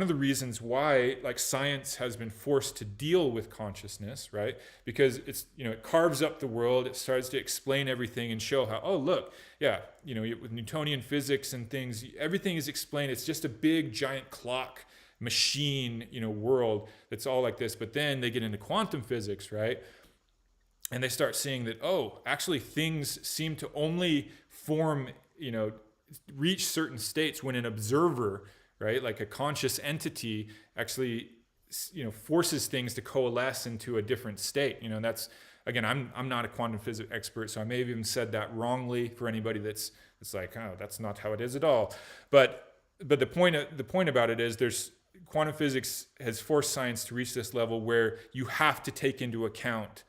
the reasons why, like, science has been forced to deal with consciousness, right? Because it's it carves up the world. It starts to explain everything and show how, oh, look, yeah, with Newtonian physics and things, everything is explained. It's just a big giant clock machine, world that's all like this. But then they get into quantum physics, right? And they start seeing that, oh, actually things seem to only form, reach certain states when an observer, right, like a conscious entity, actually, forces things to coalesce into a different state. That's, again, I'm not a quantum physics expert, so I may have even said that wrongly for anybody that's like, oh, that's not how it is at all. But the point about it is, quantum physics has forced science to reach this level where you have to take into account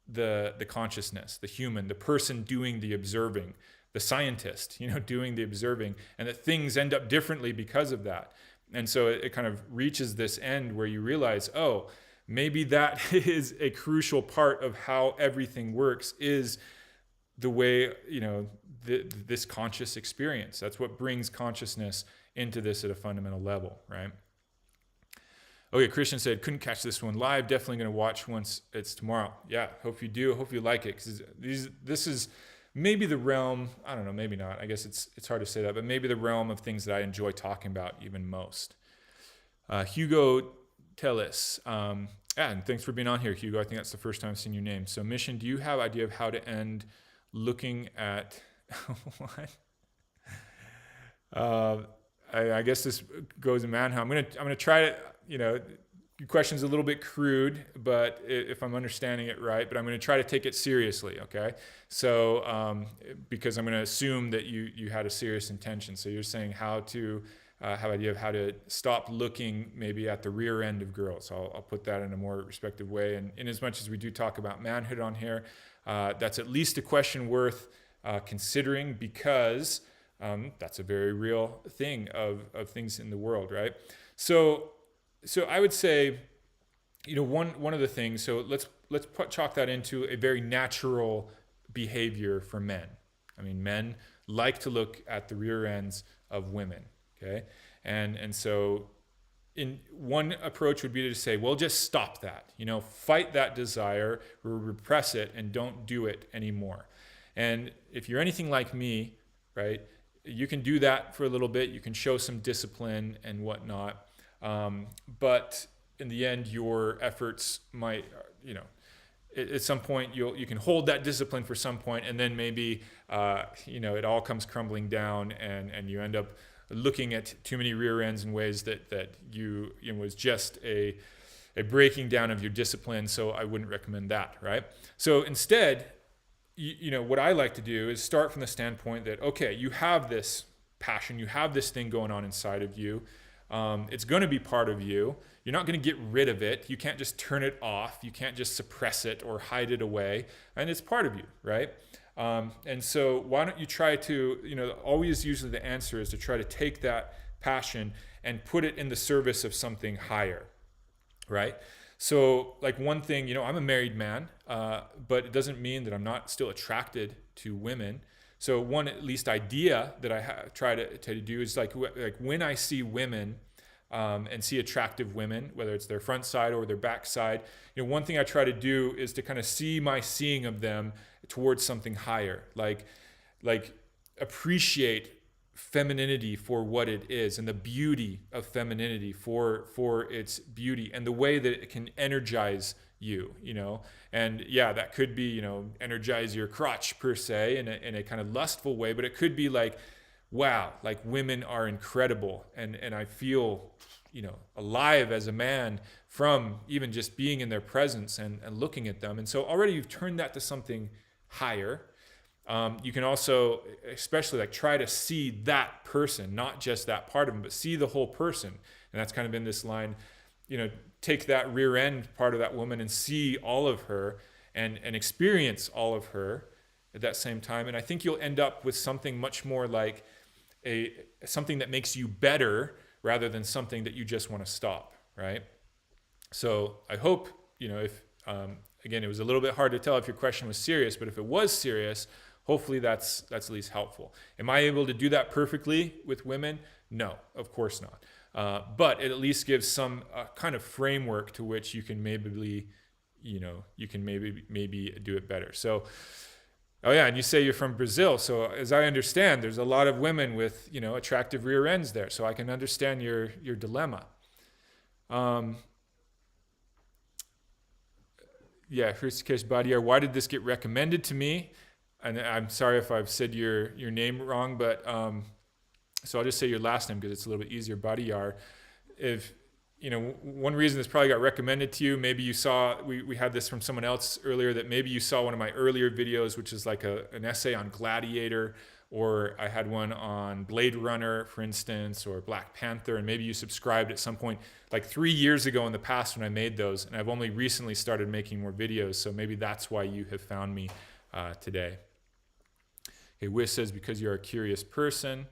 the consciousness, the human, the person doing the observing, the scientist, doing the observing, and that things end up differently because of that. And so it kind of reaches this end where you realize, oh, maybe that is a crucial part of how everything works, is the way, this conscious experience. That's what brings consciousness into this at a fundamental level, right? Okay, Christian said, couldn't catch this one live. Definitely going to watch once it's tomorrow. Yeah, hope you do. Hope you like it, because this is maybe the realm, I don't know, maybe not. I guess it's hard to say that, but maybe the realm of things that I enjoy talking about even most. Hugo Tellis. And thanks for being on here, Hugo. I think that's the first time I've seen your name. So, Mission, do you have idea of how to end looking at what? I guess this goes in manhunt. I'm gonna try to, your question's a little bit crude, but if I'm understanding it right, but I'm going to try to take it seriously, okay? So, because I'm going to assume that you had a serious intention. So you're saying how to have idea of how to stop looking maybe at the rear end of girls. I'll put that in a more respective way. And in as much as we do talk about manhood on here, that's at least a question worth considering, because that's a very real thing of things in the world, right? So I would say, one of the things, so let's chalk that into a very natural behavior for men. I mean, men like to look at the rear ends of women, okay? And so in one approach would be to say, well, just stop that, fight that desire or repress it and don't do it anymore. And if you're anything like me, right, you can do that for a little bit. You can show some discipline and whatnot. But in the end, your efforts might, at some point you can hold that discipline for some point, and then maybe, it all comes crumbling down and you end up looking at too many rear ends in ways that you was just a breaking down of your discipline. So I wouldn't recommend that, right? So instead, what I like to do is start from the standpoint that, okay, you have this passion, you have this thing going on inside of you. It's going to be part of you. You're not going to get rid of it. You can't just turn it off. You can't just suppress it or hide it away. And it's part of you, right? And so why don't you try to, always usually the answer is to try to take that passion and put it in the service of something higher, right? So like one thing, I'm a married man, but it doesn't mean that I'm not still attracted to women. So one at least idea that I try to do is like when I see women and see attractive women, whether it's their front side or their back side, one thing I try to do is to kind of see my seeing of them towards something higher, like appreciate femininity for what it is and the beauty of femininity for its beauty and the way that it can energize you, and yeah, that could be, energize your crotch per se in a kind of lustful way, but it could be like, wow, like women are incredible and I feel, alive as a man from even just being in their presence and looking at them. And so already you've turned that to something higher. You can also, especially try to see that person, not just that part of them, but see the whole person. And that's kind of in this line, take that rear end part of that woman and see all of her and experience all of her at that same time. And I think you'll end up with something much more like something that makes you better rather than something that you just want to stop, right? So I hope, if, again, it was a little bit hard to tell if your question was serious, but if it was serious, hopefully that's at least helpful. Am I able to do that perfectly with women? No, of course not. But it at least gives some kind of framework to which you can maybe do it better. So, oh yeah, and you say you're from Brazil. So as I understand, there's a lot of women with, attractive rear ends there. So I can understand your dilemma. Yeah, Hristikesh Badiar, why did this get recommended to me? And I'm sorry if I've said your name wrong, but so I'll just say your last name because it's a little bit easier, Badiar. If one reason this probably got recommended to you, maybe you saw, we had this from someone else earlier, that maybe you saw one of my earlier videos, which is like an essay on Gladiator, or I had one on Blade Runner, for instance, or Black Panther, and maybe you subscribed at some point like 3 years ago in the past when I made those, and I've only recently started making more videos, so maybe that's why you have found me today. Okay, Wiss says, because you're a curious person.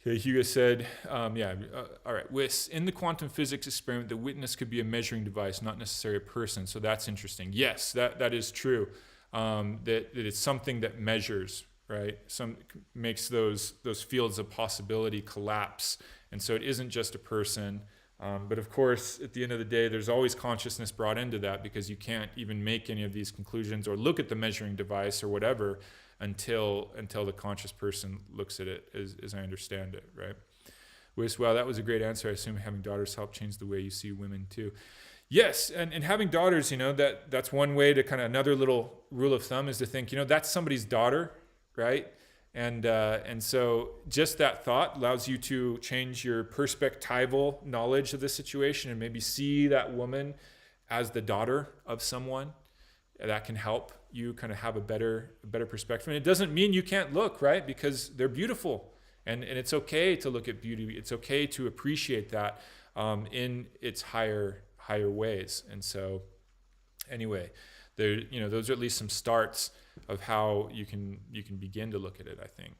Okay, Hugo said, all right, Wiss, in the quantum physics experiment, the witness could be a measuring device, not necessarily a person, so that's interesting. Yes, that is true, that it's something that measures, right? Makes those fields of possibility collapse, and so it isn't just a person. But of course, at the end of the day, there's always consciousness brought into that because you can't even make any of these conclusions or look at the measuring device or whatever until the conscious person looks at it, as I understand it, right? Well, that was a great answer. I assume having daughters help change the way you see women too. Yes, and having daughters, that's one way to kind of, another little rule of thumb is to think, that's somebody's daughter, right? And so just that thought allows you to change your perspectival knowledge of the situation and maybe see that woman as the daughter of someone. That can help you kind of have a better perspective. And it doesn't mean you can't look, right? Because they're beautiful, and it's okay to look at beauty. It's okay to appreciate that in its higher ways. And so, anyway, those are at least some starts of how you can begin to look at it, I think.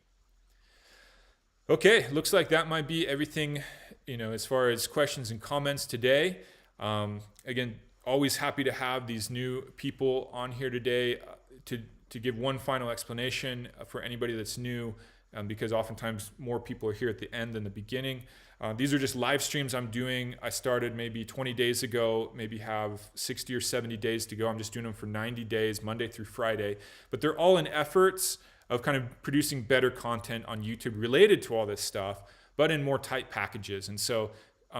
Okay, looks like that might be everything, as far as questions and comments today. Again, always happy to have these new people on here today to give one final explanation for anybody that's new, because oftentimes more people are here at the end than the beginning. These are just live streams I'm doing. I started maybe 20 days ago, maybe have 60 or 70 days to go. I'm just doing them for 90 days, Monday through Friday. But they're all in efforts of kind of producing better content on YouTube related to all this stuff, but in more tight packages. And so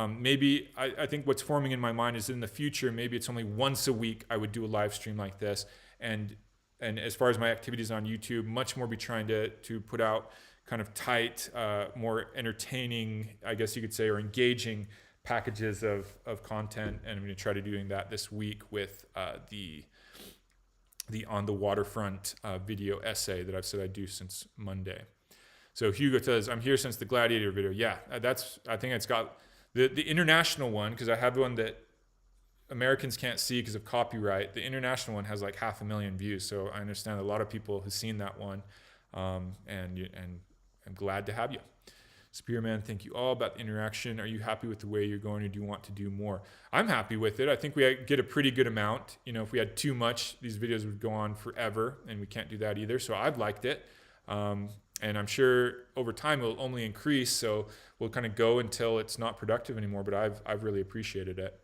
maybe I think what's forming in my mind is in the future, maybe it's only once a week I would do a live stream like this. And as far as my activities on YouTube, much more be trying to put out kind of tight, more entertaining, I guess you could say, or engaging packages of content. And I'm going to try to doing that this week with the On the Waterfront video essay that I've said I do since Monday. So Hugo says, I'm here since the Gladiator video. Yeah, I think it's got the international one, because I have one that Americans can't see because of copyright. The international one has like 500,000 views. So I understand a lot of people have seen that one. And I'm glad to have you. Spearman, thank you all about the interaction. Are you happy with the way you're going, or do you want to do more? I'm happy with it. I think we get a pretty good amount. If we had too much, these videos would go on forever, and we can't do that either. So I've liked it. And I'm sure over time it'll only increase. So we'll kind of go until it's not productive anymore, but I've really appreciated it.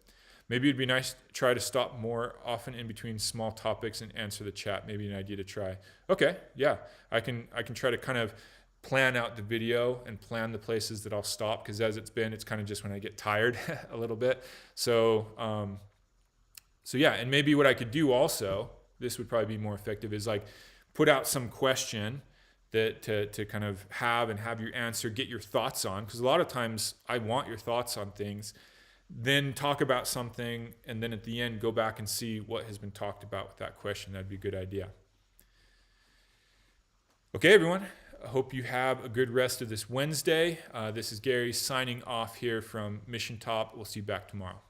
Maybe it'd be nice to try to stop more often in between small topics and answer the chat. Maybe an idea to try. Okay, yeah, I can try to kind of plan out the video and plan the places that I'll stop, because as it's kind of just when I get tired a little bit. So yeah, and maybe what I could do also, this would probably be more effective, is like put out some question that to kind of have your answer, get your thoughts on, because a lot of times I want your thoughts on things, then talk about something, and then at the end go back and see what has been talked about with that question. That'd be a good idea. Okay, everyone. I hope you have a good rest of this Wednesday. This is Gary signing off here from Mission Top. We'll see you back tomorrow.